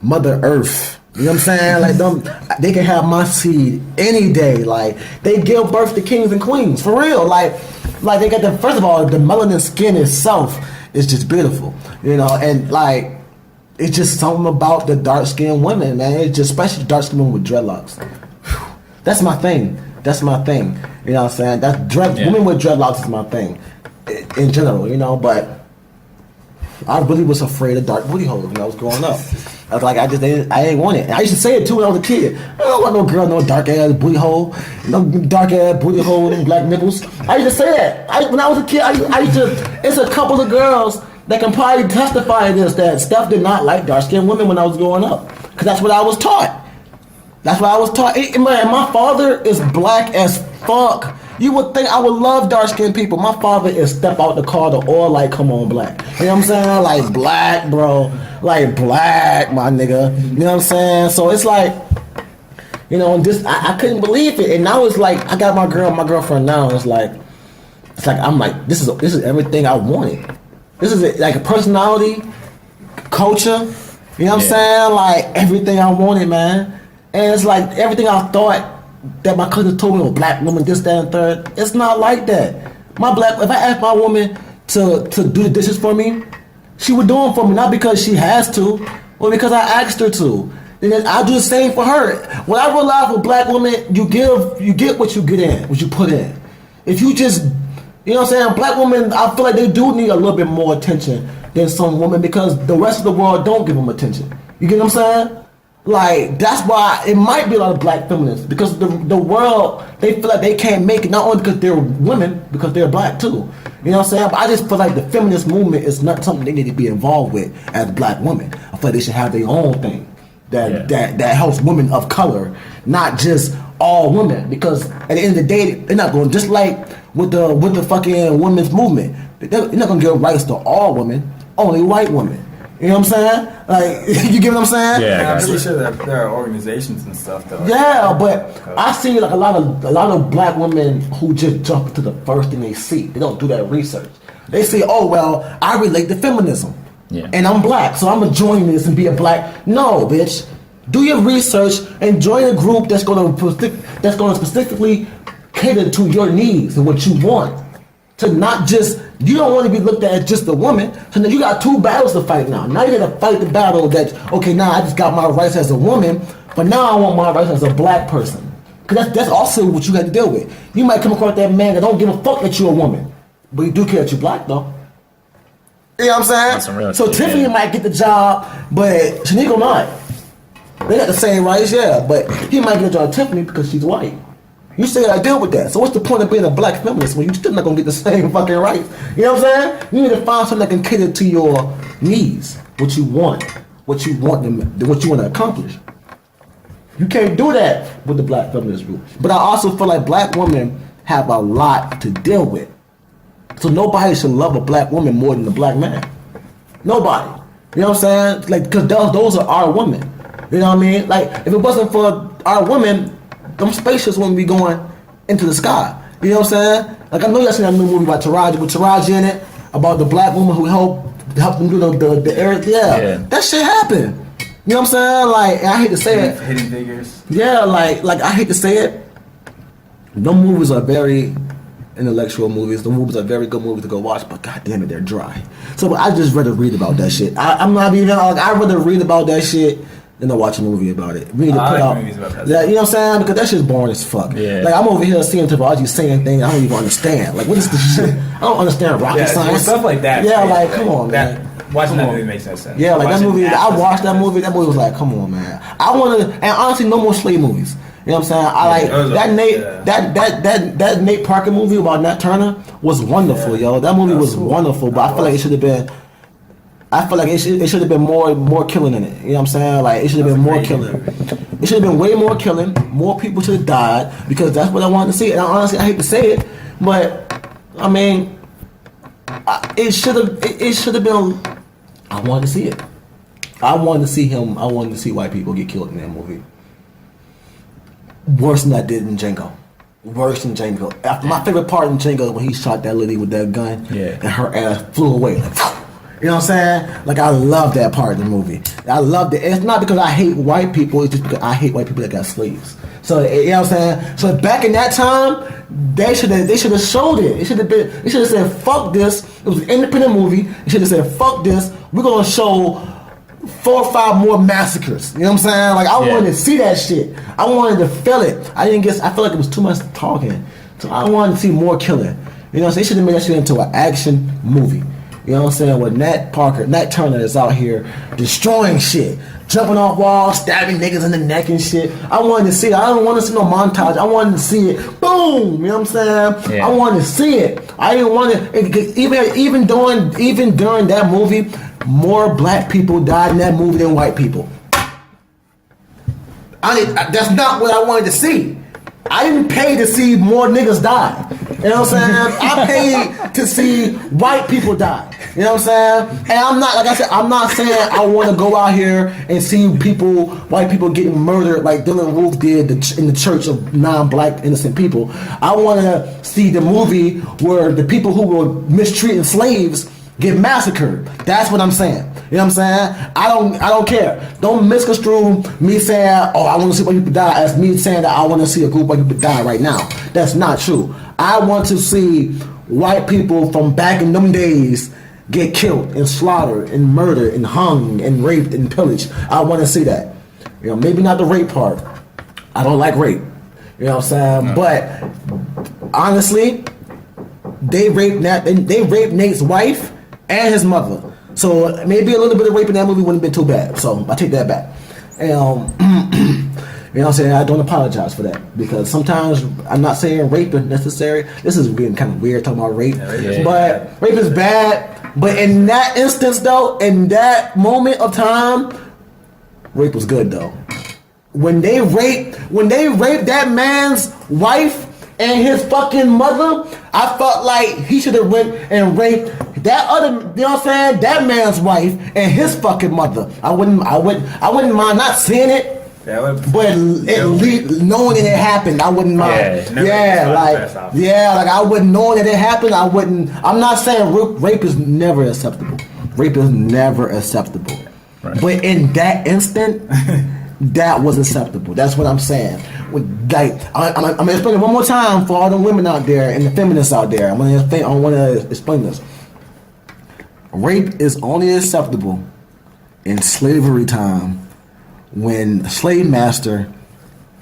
Mother Earth. You know what I'm saying? Like them, they can have my seed any day. Like they give birth to kings and queens for real. Like they got the first of all, the melanin skin itself is just beautiful. You know, and like it's just something about the dark skinned women, man. It's just especially dark skinned women with dreadlocks. Whew. That's my thing. That's my thing. You know what I'm saying? Women with dreadlocks is my thing in general. You know, but I really was afraid of dark booty holes when I was growing up. I was like, I ain't want it. And I used to say it too when I was a kid. I don't want no girl, no dark ass booty hole, no dark ass booty hole and black nipples. I used to say that. When I was a kid, I used to. It's a couple of girls that can probably testify to this that Steph did not like dark skinned women when I was growing up, because that's what I was taught. That's what I was taught. And my father is black as fuck. You would think I would love dark-skinned people. My father is step out the car, the oil light come on black. You know what I'm saying? Like black, bro. Like black, my nigga. You know what I'm saying? So it's like, you know, I couldn't believe it. And now it's like, I got my girlfriend now. It's like I'm like, this is everything I wanted. This is it, like a personality, culture. You know what I'm saying? Like everything I wanted, man. And it's like everything I thought that my cousin told me, oh, black woman, this, that, and third. It's not like that. If I asked my woman to do the dishes for me, she would do them for me, not because she has to, or because I asked her to. And then I do the same for her. When I realize with black women, you get what you get in, what you put in. If you just, you know what I'm saying, black women, I feel like they do need a little bit more attention than some women, because the rest of the world don't give them attention. You get what I'm saying? Like, that's why it might be a lot of black feminists, because the world, they feel like they can't make it, not only because they're women, because they're black too. You know what I'm saying? But I just feel like the feminist movement is not something they need to be involved with as black women. I feel like they should have their own thing that helps women of color, not just all women. Because at the end of the day, they're not going, just like with the fucking women's movement, they're not going to give rights to all women, only white women. You know what I'm saying? Like, you get what I'm saying? Yeah, I'm pretty sure that there are organizations and stuff though. Yeah, but I see like a lot of black women who just jump to the first thing they see. They don't do that research. They say, "Oh well, I relate to feminism, and I'm black, so I'm gonna join this and be a black." No, bitch. Do your research and join a group that's gonna specifically cater to your needs and what you want. To not just, you don't want to be looked at as just a woman. So now you got two battles to fight now. Now you got to fight the battle that, okay, now I just got my rights as a woman, but now I want my rights as a black person. Because that's also what you got to deal with. You might come across that man that don't give a fuck that you're a woman, but you do care that you're black though. You know what I'm saying? So Tiffany might get the job, but Shanika might. They got the same rights, but he might get the job Tiffany because she's white. You still gotta deal with that. So what's the point of being a black feminist when you still not gonna get the same fucking rights? You know what I'm saying? You need to find something that can cater to your needs, what you want to accomplish. You can't do that with the black feminist group. But I also feel like black women have a lot to deal with. So nobody should love a black woman more than a black man. Nobody. You know what I'm saying? Like, because those are our women. You know what I mean? Like, if it wasn't for our women, them spaceships wouldn't be going into the sky. You know what I'm saying? Like, I know y'all seen that new movie about Taraji, with Taraji in it, about the black woman who helped them do the air. Yeah, that shit happened. You know what I'm saying? Like, I hate to say it. Hidden Figures. Yeah, like I hate to say it. Them movies are very intellectual movies. The movies are very good movies to go watch, but god damn it, they're dry. So I just rather read about that shit. I'm not even like, I'd rather read about that shit than to watch a movie about it. We need to put out, movies about that. Yeah, you know what I'm saying? Because that shit's boring as fuck. Yeah. Like, I'm over here seeing Taraji saying things I don't even understand. Like, what is this shit? I don't understand rocket science. Stuff like that. Yeah, like, come on, man. Watching that movie makes no sense. Yeah, like that movie, I watched that movie. That movie was like, come on, man. I want to, and honestly, no more slave movies. You know what I'm saying? I like that Nate Parker movie about Nat Turner was wonderful, yo. That movie was wonderful, but I feel like it should have been. I feel like it should have been more killing in it. You know what I'm saying? Like, it should have been more killing. It should have been way more killing. More people should have died, because that's what I wanted to see. And honestly, I hate to say it, but I mean, it should have been. I wanted to see it. I wanted to see him. I wanted to see white people get killed in that movie. Worse than I did in Django. Worse than Django. My favorite part in Django when he shot that lady with that gun, and her ass flew away. Like, You know what I'm saying? Like, I love that part of the movie. I loved it. It's not because I hate white people. It's just because I hate white people that got slaves. So, you know what I'm saying? So back in that time, they should have showed it. They should have said, fuck this. It was an independent movie. They should have said, fuck this. We're going to show 4 or 5 more massacres. You know what I'm saying? Like, I wanted to see that shit. I wanted to feel it. I felt like it was too much talking. So I wanted to see more killing. You know, so they should have made that shit into an action movie. You know what I'm saying? With Nat Turner is out here destroying shit, jumping off walls, stabbing niggas in the neck and shit. I wanted to see it. I don't want to see no montage. I wanted to see it. Boom! You know what I'm saying? Yeah. I wanted to see it. I didn't want to. Even during that movie, more black people died in that movie than white people. That's not what I wanted to see. I didn't pay to see more niggas die. You know what I'm saying? I paid to see white people die. You know what I'm saying? And I'm not, like I said, I'm not saying I want to go out here and see white people getting murdered like Dylan Roof did in the church of non-black innocent people. I want to see the movie where the people who were mistreating slaves get massacred. That's what I'm saying. You know what I'm saying? I don't care. Don't misconstrue me saying, oh, I want to see white people die as me saying that I want to see a group of white people die right now. That's not true. I want to see white people from back in them days get killed and slaughtered and murdered and hung and raped and pillaged. I want to see that. You know, maybe not the rape part. I don't like rape. You know what I'm saying? No. But honestly, they raped Nate's wife and his mother. So maybe a little bit of rape in that movie wouldn't have been too bad. So I take that back. And, you know what I'm saying? I don't apologize for that. Because sometimes I'm not saying rape is necessary. This is getting kind of weird talking about rape. Yeah. But rape is bad. But in that instance though, in that moment of time, rape was good though. When they raped that man's wife and his fucking mother, I felt like he should have went and raped that other, you know what I'm saying, that man's wife and his fucking mother. I wouldn't mind not seeing it. But at least knowing that it happened, I wouldn't mind. Like I wouldn't know that it happened. I'm not saying rape is never acceptable. Rape is never acceptable. Right. But in that instant, that was acceptable. That's what I'm saying. I'm gonna explain it one more time for all the women out there and the feminists out there. I want to explain this. Rape is only acceptable in slavery time when a slave master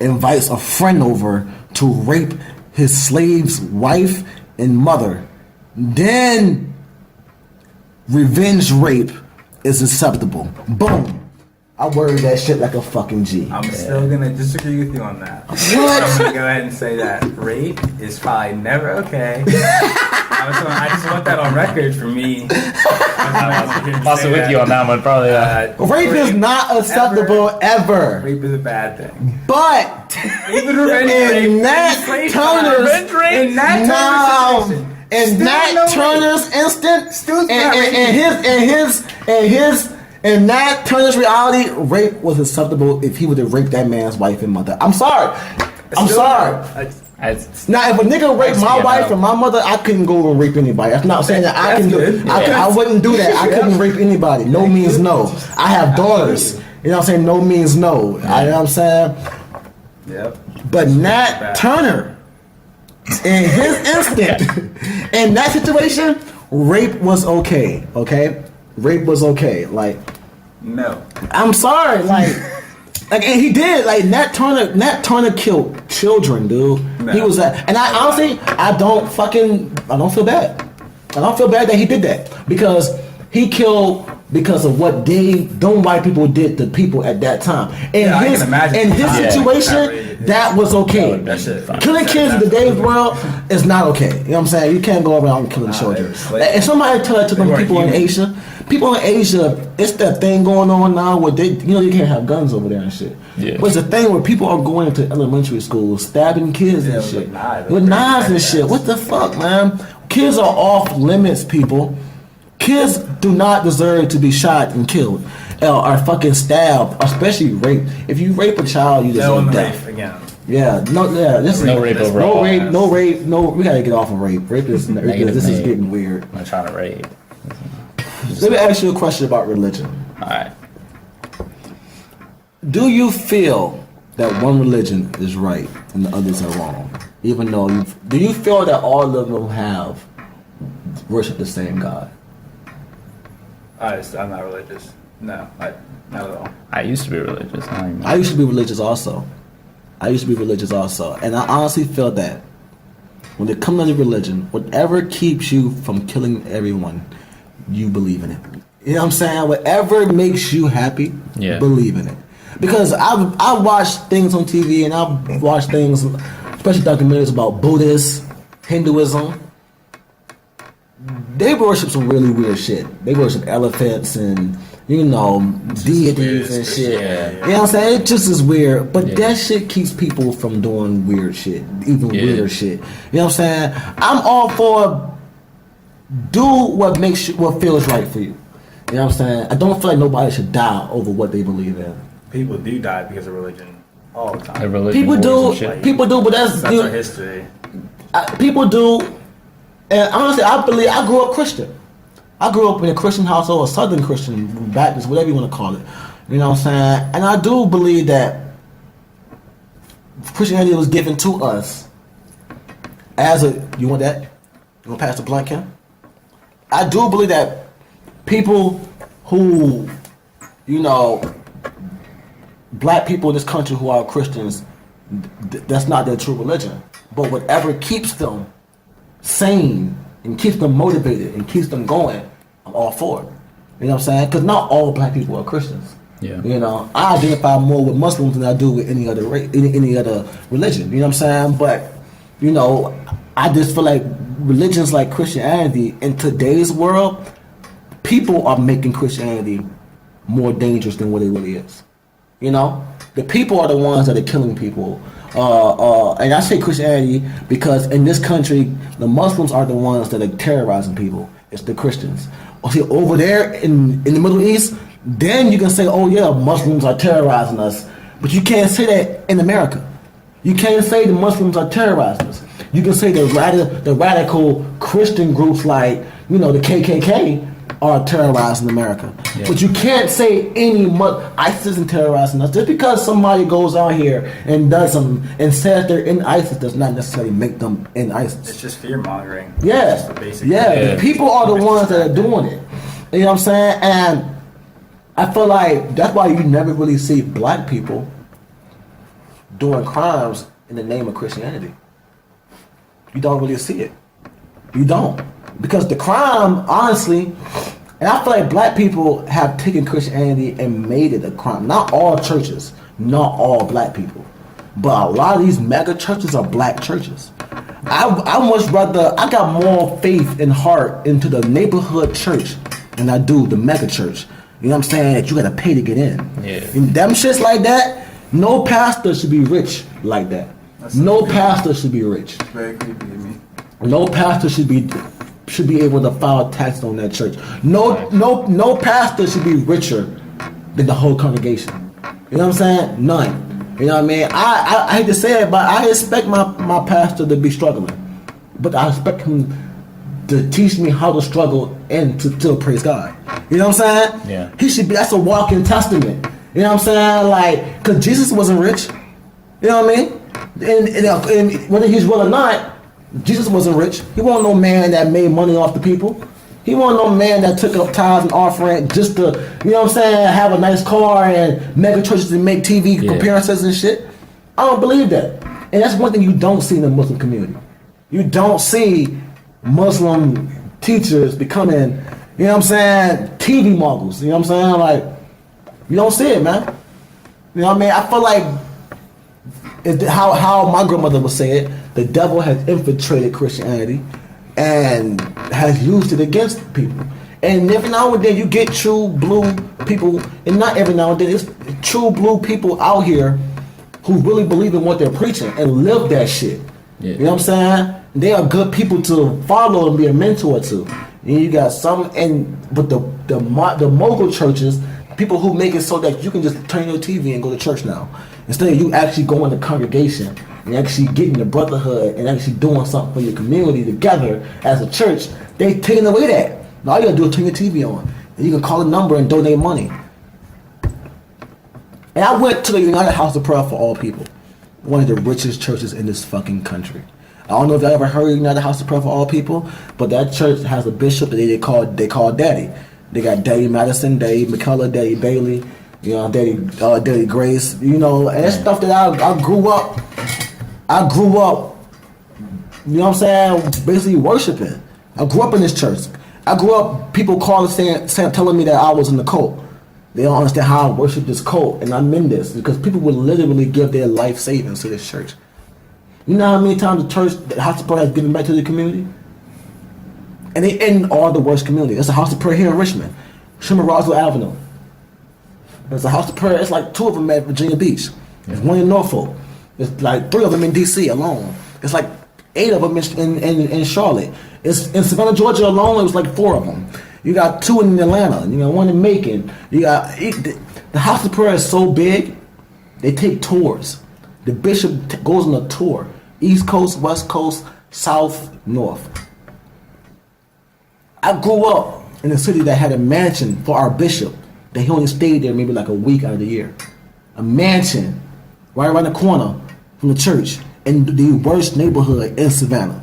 invites a friend over to rape his slave's wife and mother. Then revenge rape is acceptable. Boom. I worded that shit like a fucking G. I'm still gonna disagree with you on that. What? I'm gonna go ahead and say that rape is probably never okay. I just want that on record for me. I'm also with you on that one, probably. Rape is not acceptable ever. Rape is a bad thing. But even revenge rape, in Nat Turner's instant, in Nat Turner's reality, rape was acceptable if he would have raped that man's wife and mother. I'm sorry. Now, if a nigga raped my wife and my mother, I couldn't go and rape anybody. That's not saying that I can do it. I wouldn't do that. I couldn't rape anybody. No means no. I have daughters. You know what I'm saying? No means no. You know what I'm saying? Yep. But Nat Turner, in his instant, in that situation, rape was okay. Okay? Rape was okay. Like, no. I'm sorry. Like, and he did. Like, Nat Turner killed children, dude. No. He was that. And I honestly, I don't feel bad. I don't feel bad that he did that. Because he killed because of what them white people did to people at that time. In his situation, that was okay. Killing kids in today's world is not okay. You know what I'm saying? You can't go around killing children. And somebody tell it to them people in Asia. People in Asia, it's that thing going on now where they can't have guns over there and shit. Yeah. But it's a thing where people are going into elementary schools, stabbing kids and shit. With knives and shit. What the fuck, man? Kids are off limits, people. Kids do not deserve to be shot and killed or fucking stabbed, especially raped. If you rape a child, you deserve death. Again. Yeah, this is no rape overall. No rape. We gotta get off of rape. Rape is this is getting weird. I'm trying to rape. Let me ask you a question about religion. All right. Do you feel that one religion is right and the others are wrong? Even though do you feel that all of them have worship the same God? I'm not religious. No, not at all. I used to be religious. Not anymore. I used to be religious also. And I honestly feel that when it comes to religion, whatever keeps you from killing everyone, you believe in it. You know what I'm saying? Whatever makes you happy, believe in it. Because I watch things on TV and I watch things, especially documentaries about Buddhists, Hinduism. They worship some really weird shit. They worship elephants and deities and shit. Yeah. You know what I'm saying? It just is weird. But that shit keeps people from doing weird shit. Even weirder shit. You know what I'm saying? I'm all for do what feels right for you. You know what I'm saying? I don't feel like nobody should die over what they believe in. People do die because of religion all the time. People do, but that's our history. People do, and honestly, I grew up Christian. I grew up in a Christian household, a Southern Christian, Baptist, whatever you want to call it. You know what I'm saying? And I do believe that Christianity was given to us as you want that? You want to pass the blunt, Kim? I do believe that people who, black people in this country who are Christians, that's not their true religion. But whatever keeps them sane and keeps them motivated and keeps them going, I'm all for it. You know what I'm saying? Because not all black people are Christians. Yeah. I identify more with Muslims than I do with any other any other religion. You know what I'm saying? But I just feel like religions like Christianity in today's world, people are making Christianity more dangerous than what it really is. The people are the ones that are killing people. And I say Christianity because in this country, the Muslims are the ones that are terrorizing people. It's the Christians. See, over there in the Middle East, then you can say, oh yeah, Muslims are terrorizing us. But you can't say that in America. You can't say the Muslims are terrorizing us. You can say the radical Christian groups like, the KKK are terrorizing America. Yeah. But you can't say ISIS isn't terrorizing us. Just because somebody goes out here and does something and says they're in ISIS does not necessarily make them in ISIS. It's just fear mongering. Yeah. The people are the ones that are doing it. You know what I'm saying? And I feel like that's why you never really see black people doing crimes in the name of Christianity. You don't really see it. You don't. Because the crime, honestly, and I feel like black people have taken Christianity and made it a crime. Not all churches, not all black people. But a lot of these mega churches are black churches. I got more faith and heart into the neighborhood church than I do the mega church. You know what I'm saying? That you gotta pay to get in. Yeah. And them shits like that, no pastor should be rich like that. No pastor should be rich. Very creepy to me. No pastor should be able to file tax on that church. No pastor should be richer than the whole congregation. You know what I'm saying? None. You know what I mean? I hate to say it, but I expect my pastor to be struggling. But I expect him to teach me how to struggle and to still praise God. You know what I'm saying? Yeah. He should be, that's a walking testament. You know what I'm saying? Like, because Jesus wasn't rich. You know what I mean? And whether he's well or not, Jesus wasn't rich. He wasn't no man that made money off the people. He wasn't no man that took up tithes and offering just to, you know what I'm saying, have a nice car and mega churches and make TV appearances and shit. I don't believe that. And that's one thing you don't see in the Muslim community. You don't see Muslim teachers becoming, you know what I'm saying, TV moguls. You know what I'm saying? Like, you don't see it, man. You know what I mean? I feel like how my grandmother would say it, the devil has infiltrated Christianity and has used it against people. And every now and then you get true blue people, and not every now and then, it's true blue people out here who really believe in what they're preaching and live that shit. Yeah. You know what I'm saying? They are good people to follow and be a mentor to. And you got some, but the mogul churches, people who make it so that you can just turn your TV and go to church now. Instead of you actually going to congregation and actually getting the brotherhood and actually doing something for your community together as a church, they taking away that. Now all you gotta do is turn your TV on, and you can call a number and donate money. And I went to the United House of Prayer for All People, one of the richest churches in this fucking country. I don't know if y'all ever heard of United House of Prayer for All People, but that church has a bishop that they call Daddy. They got Daddy Madison, Daddy McCullough, Daddy Bailey, Daddy Grace, and that's stuff that I grew up. You know what I'm saying? Basically worshiping. I grew up in this church. I grew up. People calling telling me that I was in the cult. They don't understand how I worship this cult, and I'm in this because people would literally give their life savings to this church. You know how many times the House of Prayer has given back to the community? And they in all the worst communities. There's a House of Prayer here in Richmond, Sherman Roswell Avenue. There's a House of Prayer. It's like 2 of them at Virginia Beach. There's one in Norfolk. There's like 3 of them in D.C. alone. It's like 8 of them in Charlotte. It's in Savannah, Georgia alone. It was like 4 of them. You got 2 in Atlanta. You got 1 in Macon. The House of Prayer is so big. They take tours. The bishop goes on a tour. East Coast, West Coast, South, North. I grew up in a city that had a mansion for our bishop. That he only stayed there maybe like a week out of the year. A mansion right around the corner from the church in the worst neighborhood in Savannah.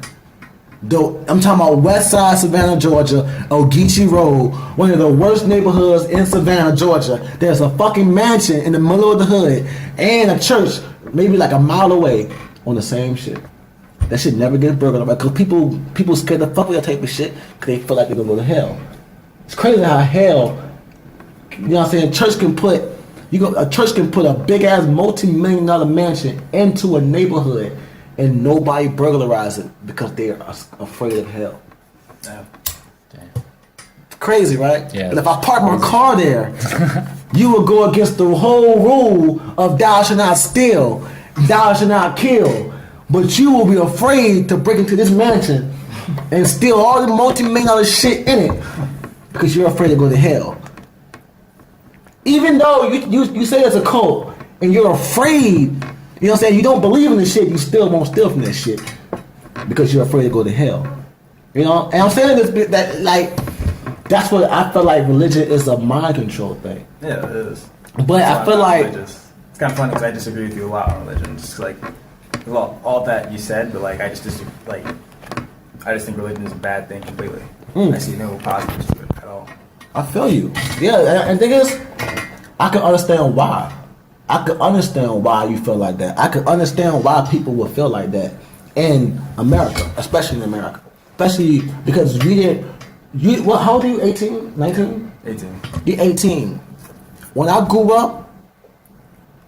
I'm talking about West Side Savannah, Georgia, Ogeechee Road, one of the worst neighborhoods in Savannah, Georgia. There's a fucking mansion in the middle of the hood and a church maybe like a mile away on the same shit. That shit never gets burgled because people scared the fuck with that type of shit because they feel like they're gonna go to hell. It's crazy how hell, you know what I'm saying? A church can put a big ass multi-million-dollar mansion into a neighborhood and nobody burglarize it because they're afraid of hell. Yeah. Crazy, right? Yeah. But if I park my car there, you will go against the whole rule of thou shalt not steal, thou shalt not kill. But you will be afraid to break into this mansion and steal all the multi-million-dollar shit in it because you're afraid to go to hell. Even though you say it's a cult and you're afraid, you know what I'm saying, you don't believe in this shit, you still won't steal from this shit because you're afraid to go to hell. You know? And I'm saying this, that like, that's what I feel like religion is a mind control thing. Yeah, it is. But I feel like it's kind of funny because I disagree with you a lot on religion. Just like all that you said, but like I just think religion is a bad thing completely. I see no positives to it at all. I feel you. Yeah, and the thing is, I can understand why. I could understand why you feel like that. I could understand why people would feel like that in America, especially in America. Especially because how old are you, 18, 19? 18. You're 18. When I grew up,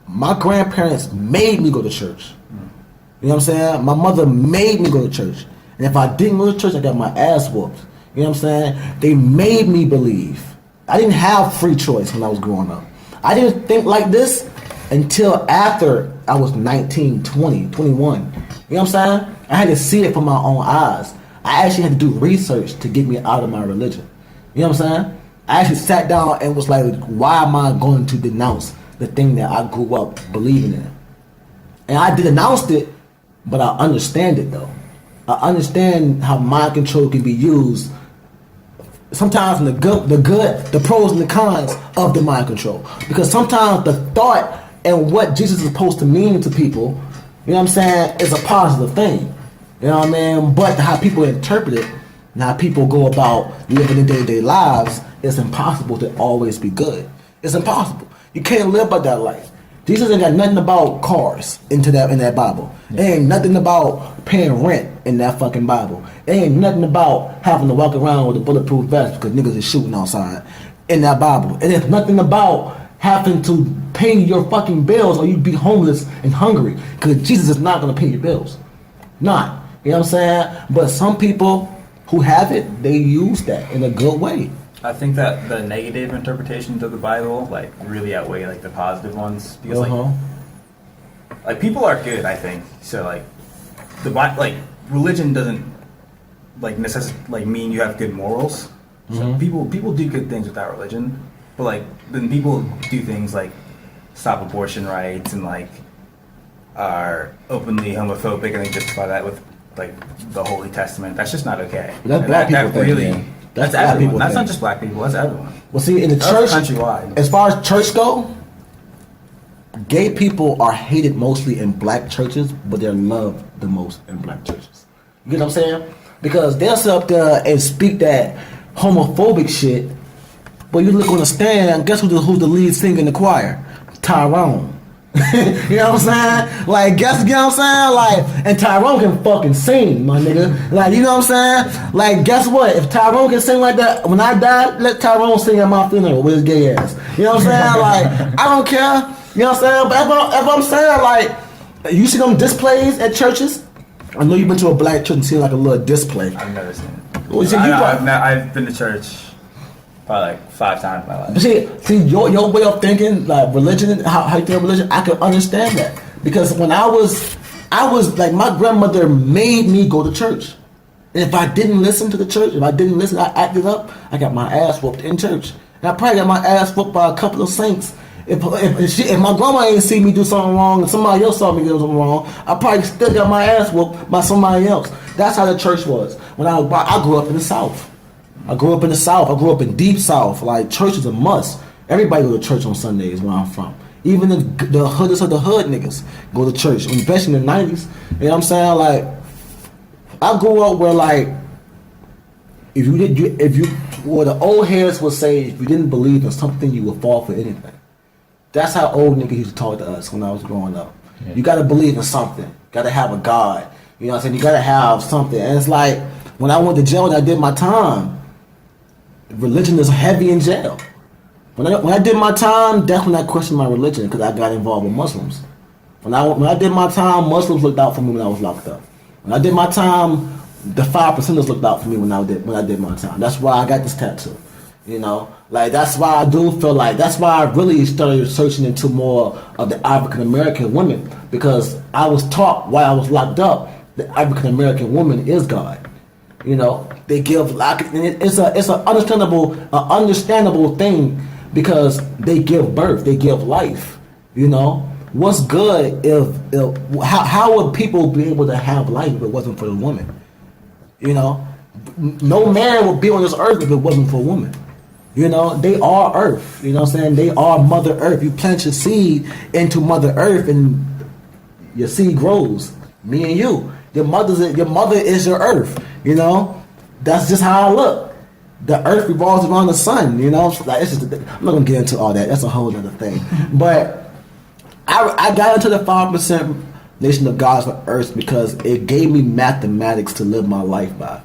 my grandparents made me go to church. You know what I'm saying? My mother made me go to church. And if I didn't go to church, I got my ass whooped. You know what I'm saying? They made me believe. I didn't have free choice when I was growing up. I didn't think like this until after I was 19, 20, 21. You know what I'm saying? I had to see it from my own eyes. I actually had to do research to get me out of my religion. You know what I'm saying? I actually sat down and was like, why am I going to denounce the thing that I grew up believing in? And I denounced it, but I understand it though. I understand how mind control can be used. Sometimes in the pros and the cons of the mind control. Because sometimes the thought and what Jesus is supposed to mean to people, you know what I'm saying, is a positive thing. You know what I mean? But how people interpret it and how people go about living their day-to-day lives, it's impossible to always be good. It's impossible. You can't live by that life. Jesus ain't got nothing about cars in that Bible. Yeah. There ain't nothing about paying rent in that fucking Bible. There ain't nothing about having to walk around with a bulletproof vest because niggas is shooting outside in that Bible. And there's nothing about having to pay your fucking bills or you'd be homeless and hungry because Jesus is not going to pay your bills. Not. You know what I'm saying? But some people who have it, they use that in a good way. I think that the negative interpretations of the Bible like really outweigh like the positive ones because like people are good. I think so. Like religion doesn't like mean you have good morals. So people do good things without religion, but like then people do things like stop abortion rights and like are openly homophobic and they justify that with like the Holy Testament. That's just not okay. That's black people that really. That's That's black people. everyone. That's thing. not just black people. That's everyone. Well, see, in the That's church, countrywide. as far as church go, gay people are hated mostly in black churches, but they're loved the most in black churches. You get what I'm saying? Because they'll sit up there and speak that homophobic shit, but you look on the stand, guess who's the lead singer in the choir? Tyrone. You know what I'm saying? Like, guess, you know what I'm saying? Like, and Tyrone can fucking sing, my nigga. Like, you know what I'm saying? Like, guess what? If Tyrone can sing like that, when I die, let Tyrone sing at my funeral with his gay ass. You know what I'm saying? Like, I don't care. You know what I'm saying? But if I'm saying, like, you see them displays at churches? I know you've been to a black church and seen like a little display. I've never seen it. Well, see, I've been to church probably like 5 times in my life. But see, your way of thinking, like religion, how you think of religion, I can understand that. Because when I was like, my grandmother made me go to church. And if I didn't listen to the church, if I didn't listen, I acted up, I got my ass whooped in church. And I probably got my ass whooped by a couple of saints. If my grandma ain't see me do something wrong and somebody else saw me do something wrong, I probably still got my ass whooped by somebody else. That's how the church was. When I grew up in the South. I grew up in the South. I grew up in deep South. Like, church is a must. Everybody go to church on Sundays where I'm from. Even the hoodest of the hood niggas go to church, especially in the 90s. You know what I'm saying? Like, I grew up where, like, well, the old heads would say, if you didn't believe in something, you would fall for anything. That's how old niggas used to talk to us when I was growing up. Yeah. You gotta believe in something. You gotta have a God. You know what I'm saying? You gotta have something. And it's like, when I went to jail and I did my time, religion is heavy in jail. When I did my time, that's when I questioned my religion, because I got involved with Muslims. When I did my time, Muslims looked out for me when I was locked up. When I did my time, the 5%ers looked out for me when I did my time. That's why I got this tattoo. You know, like, that's why I do feel like, that's why I really started searching into more of the African American women, because I was taught while I was locked up, the African American woman is God. You know, they give, like, it's an understandable thing, because they give birth, they give life. You know, what's good how would people be able to have life if it wasn't for the woman? You know, no man would be on this earth if it wasn't for a woman. You know, they are Earth. You know what I'm saying? They are Mother Earth. You plant your seed into Mother Earth, and your seed grows. Me and you. Your mother is your Earth. You know, that's just how I look. The Earth revolves around the sun. You know, like, it's just, I'm not gonna get into all that. That's a whole other thing. But I got into the 5% Nation of Gods for Earth because it gave me mathematics to live my life by.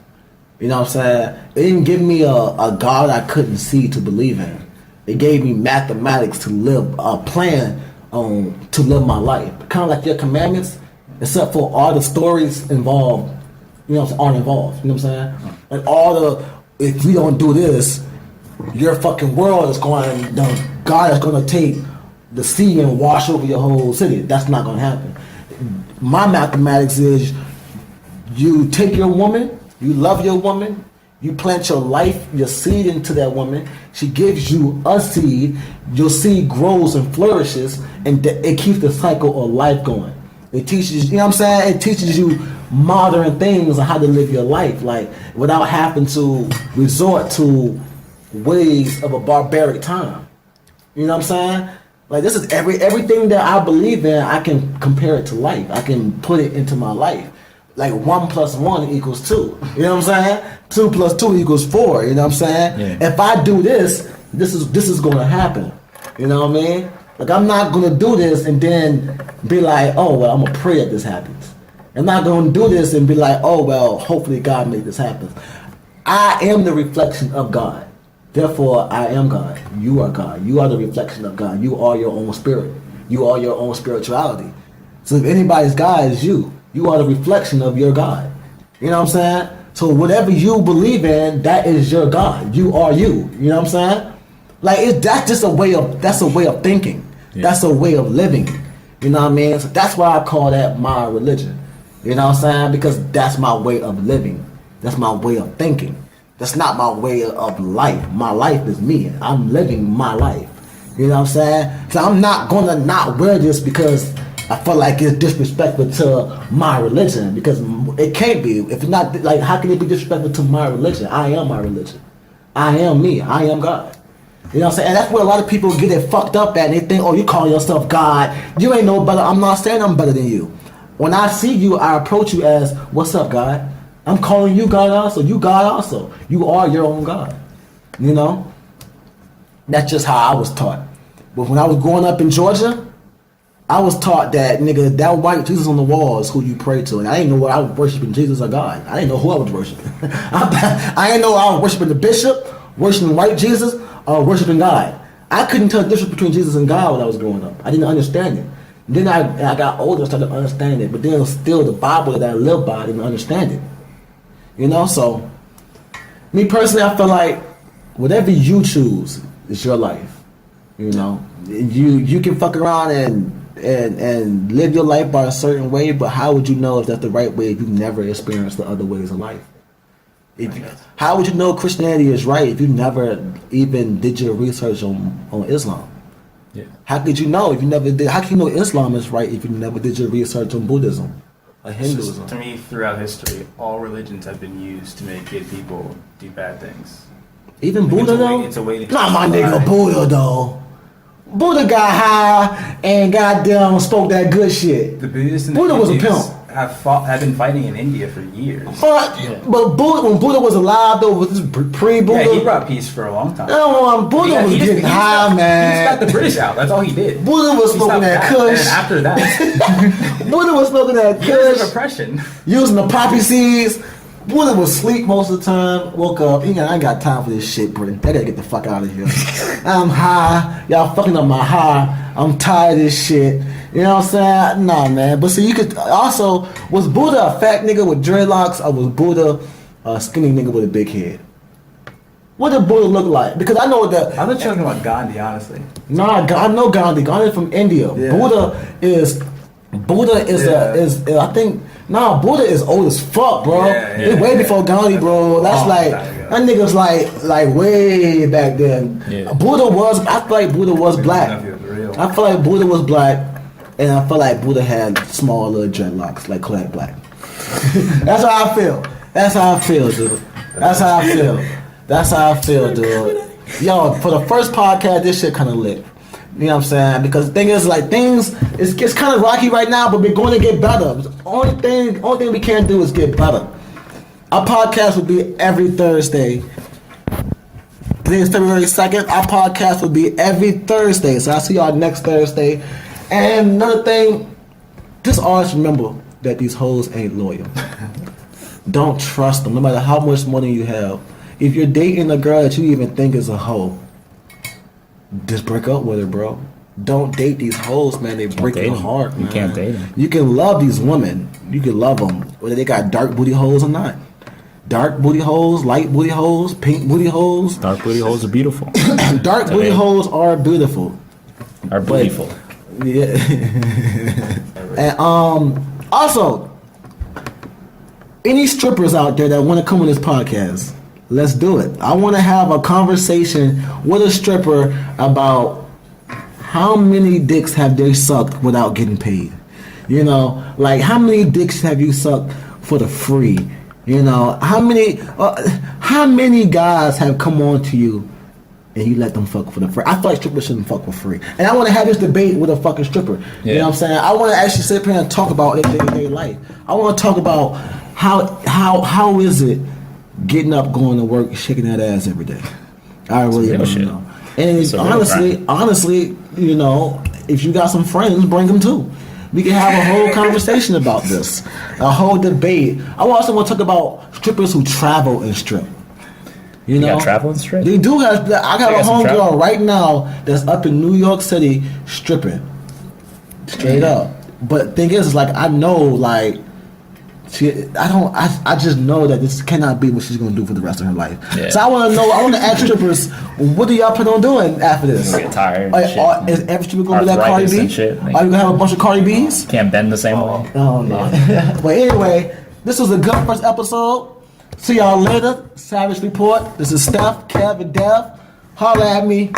You know what I'm saying? It didn't give me a God I couldn't see to believe in. It gave me mathematics to live a plan to live my life. Kind of like your commandments, except for all the stories involved. You know what I'm saying? Aren't involved. You know what I'm saying? Like, if you don't do this, your fucking world is going. God is going to take the sea and wash over your whole city. That's not going to happen. My mathematics is, you take your woman. You love your woman. You plant your life, your seed into that woman. She gives you a seed. Your seed grows and flourishes, and it keeps the cycle of life going. It teaches, you know what I'm saying? It teaches you modern things on how to live your life, like, without having to resort to ways of a barbaric time. You know what I'm saying? Like, this is everything that I believe in. I can compare it to life. I can put it into my life. Like, 1 + 1 = 2. You know what I'm saying? 2 + 2 = 4. You know what I'm saying? Yeah. If I do this is going to happen. You know what I mean? Like, I'm not going to do this and then be like, oh, well, I'm going to pray that this happens. I'm not going to do this and be like, oh, well, hopefully God made this happen. I am the reflection of God. Therefore, I am God. You are God. You are the reflection of God. You are your own spirit. You are your own spirituality. So if anybody's God, is you. You are the reflection of your God. You know what I'm saying? So whatever you believe in, that is your God. You are you. You know what I'm saying? Like, that's just a way of thinking. Yeah. That's a way of living. You know what I mean? So that's why I call that my religion. You know what I'm saying? Because that's my way of living. That's my way of thinking. That's not my way of life. My life is me. I'm living my life. You know what I'm saying? So I'm not gonna not wear this because I feel like it's disrespectful to my religion, because it can't be. If it's not, like, how can it be disrespectful to my religion? I am my religion. I am me. I am God. You know what I'm saying? And that's where a lot of people get it fucked up at, and they think, oh, you call yourself God. You ain't no better. I'm not saying I'm better than you. When I see you, I approach you as, what's up, God? I'm calling you God also. You God also. You are your own God. You know? That's just how I was taught. But when I was growing up in Georgia, I was taught that, nigga, that white Jesus on the wall is who you pray to. And I didn't know what I was worshiping, Jesus or God. I didn't know who I was worshiping. I didn't know I was worshiping the bishop, worshiping white Jesus, or worshiping God. I couldn't tell the difference between Jesus and God when I was growing up. I didn't understand it. And then I got older and started understanding it. But then still the Bible that I live by, I didn't understand it. You know, so me personally, I feel like whatever you choose is your life. You know, you can fuck around and live your life by a certain way, but how would you know if that's the right way if you've never experienced the other ways of life? How would you know Christianity is right if you never even did your research on Islam? Yeah. How could you know if you never did? How can you know Islam is right if you never did your research on Buddhism or Hinduism? To me, throughout history, all religions have been used to make good people do bad things. Even Buddha though? It's a way to not my nigga Buddha though. Buddha got high and goddamn spoke that good shit. The Buddhists and Buddha the was a Hindus pimp. have been fighting in India for years. But Buddha, when Buddha was alive though, was this pre-Buddha? Yeah, he brought peace for a long time. No, Buddha was getting high, man. He just got the British out. That's all he did. Buddha was He smoking stopped that And kush. after that, Buddha was smoking that years of kush, oppression. using the poppy seeds. Buddha was asleep most of the time. Woke up. I ain't got time for this shit, Britain. I gotta get the fuck out of here. I'm high. Y'all fucking up my high. I'm tired of this shit. You know what I'm saying? Nah, man. But so you could also, was Buddha a fat nigga with dreadlocks, or was Buddha a skinny nigga with a big head? What did Buddha look like? Because I know that. I was talking about Gandhi, honestly. Nah, I know Gandhi. Gandhi from India. Yeah. Buddha is I think. Nah, Buddha is old as fuck, bro. It's way before Gandhi, bro. That's that nigga's like way back then. Yeah. I feel like Buddha was black. I feel like Buddha was black, and I feel like Buddha had small little dreadlocks, like Kodak Black. That's how I feel. That's how I feel, dude. That's how I feel. That's how I feel, dude. Yo, for the first podcast, this shit kind of lit. You know what I'm saying? Because the thing is, like, it's kind of rocky right now, but we're going to get better. The only thing we can do is get better. Our podcast will be every Thursday. Today is February 2nd. Our podcast will be every Thursday. So I'll see y'all next Thursday. And another thing, just always remember that these hoes ain't loyal. Don't trust them, no matter how much money you have. If you're dating a girl that you even think is a hoe, just break up with her, bro. Don't date these hoes, man. They break your heart, man. You can't date them. You can love these women. You can love them, whether they got dark booty holes or not. Dark booty holes, light booty holes, pink booty holes. Dark booty holes are beautiful. Dark booty holes are beautiful. Are beautiful. Yeah. And also, any strippers out there that want to come on this podcast, let's do it. I want to have a conversation with a stripper about how many dicks have they sucked without getting paid. You know, like how many dicks have you sucked for the free? You know, how many guys have come on to you and you let them fuck for the free? I feel like strippers shouldn't fuck for free. And I want to have this debate with a fucking stripper. Yeah. You know what I'm saying? I want to actually sit here and talk about their day-to-day life. I want to talk about how is it getting up, going to work, shaking that ass every day. I really want to know. And honestly, you know, if you got some friends, bring them too. We can have a whole conversation about this, a whole debate. I also want to talk about strippers who travel and strip. You know, travel and strip. They do have. I got a homegirl right now that's up in New York City stripping, straight up. But thing is, like I know, like. I just know that this cannot be what she's gonna do for the rest of her life. Yeah. So I want to know. I want to ask strippers, what do y'all plan on doing after this? Get tired. Is every stripper gonna be like Cardi B? Are you gonna have a bunch of Cardi B's? Can't bend the same way. Oh no. But anyway, this was a good first episode. See y'all later. Savage Report. This is Steph, Kev, and Dev. Holla at me.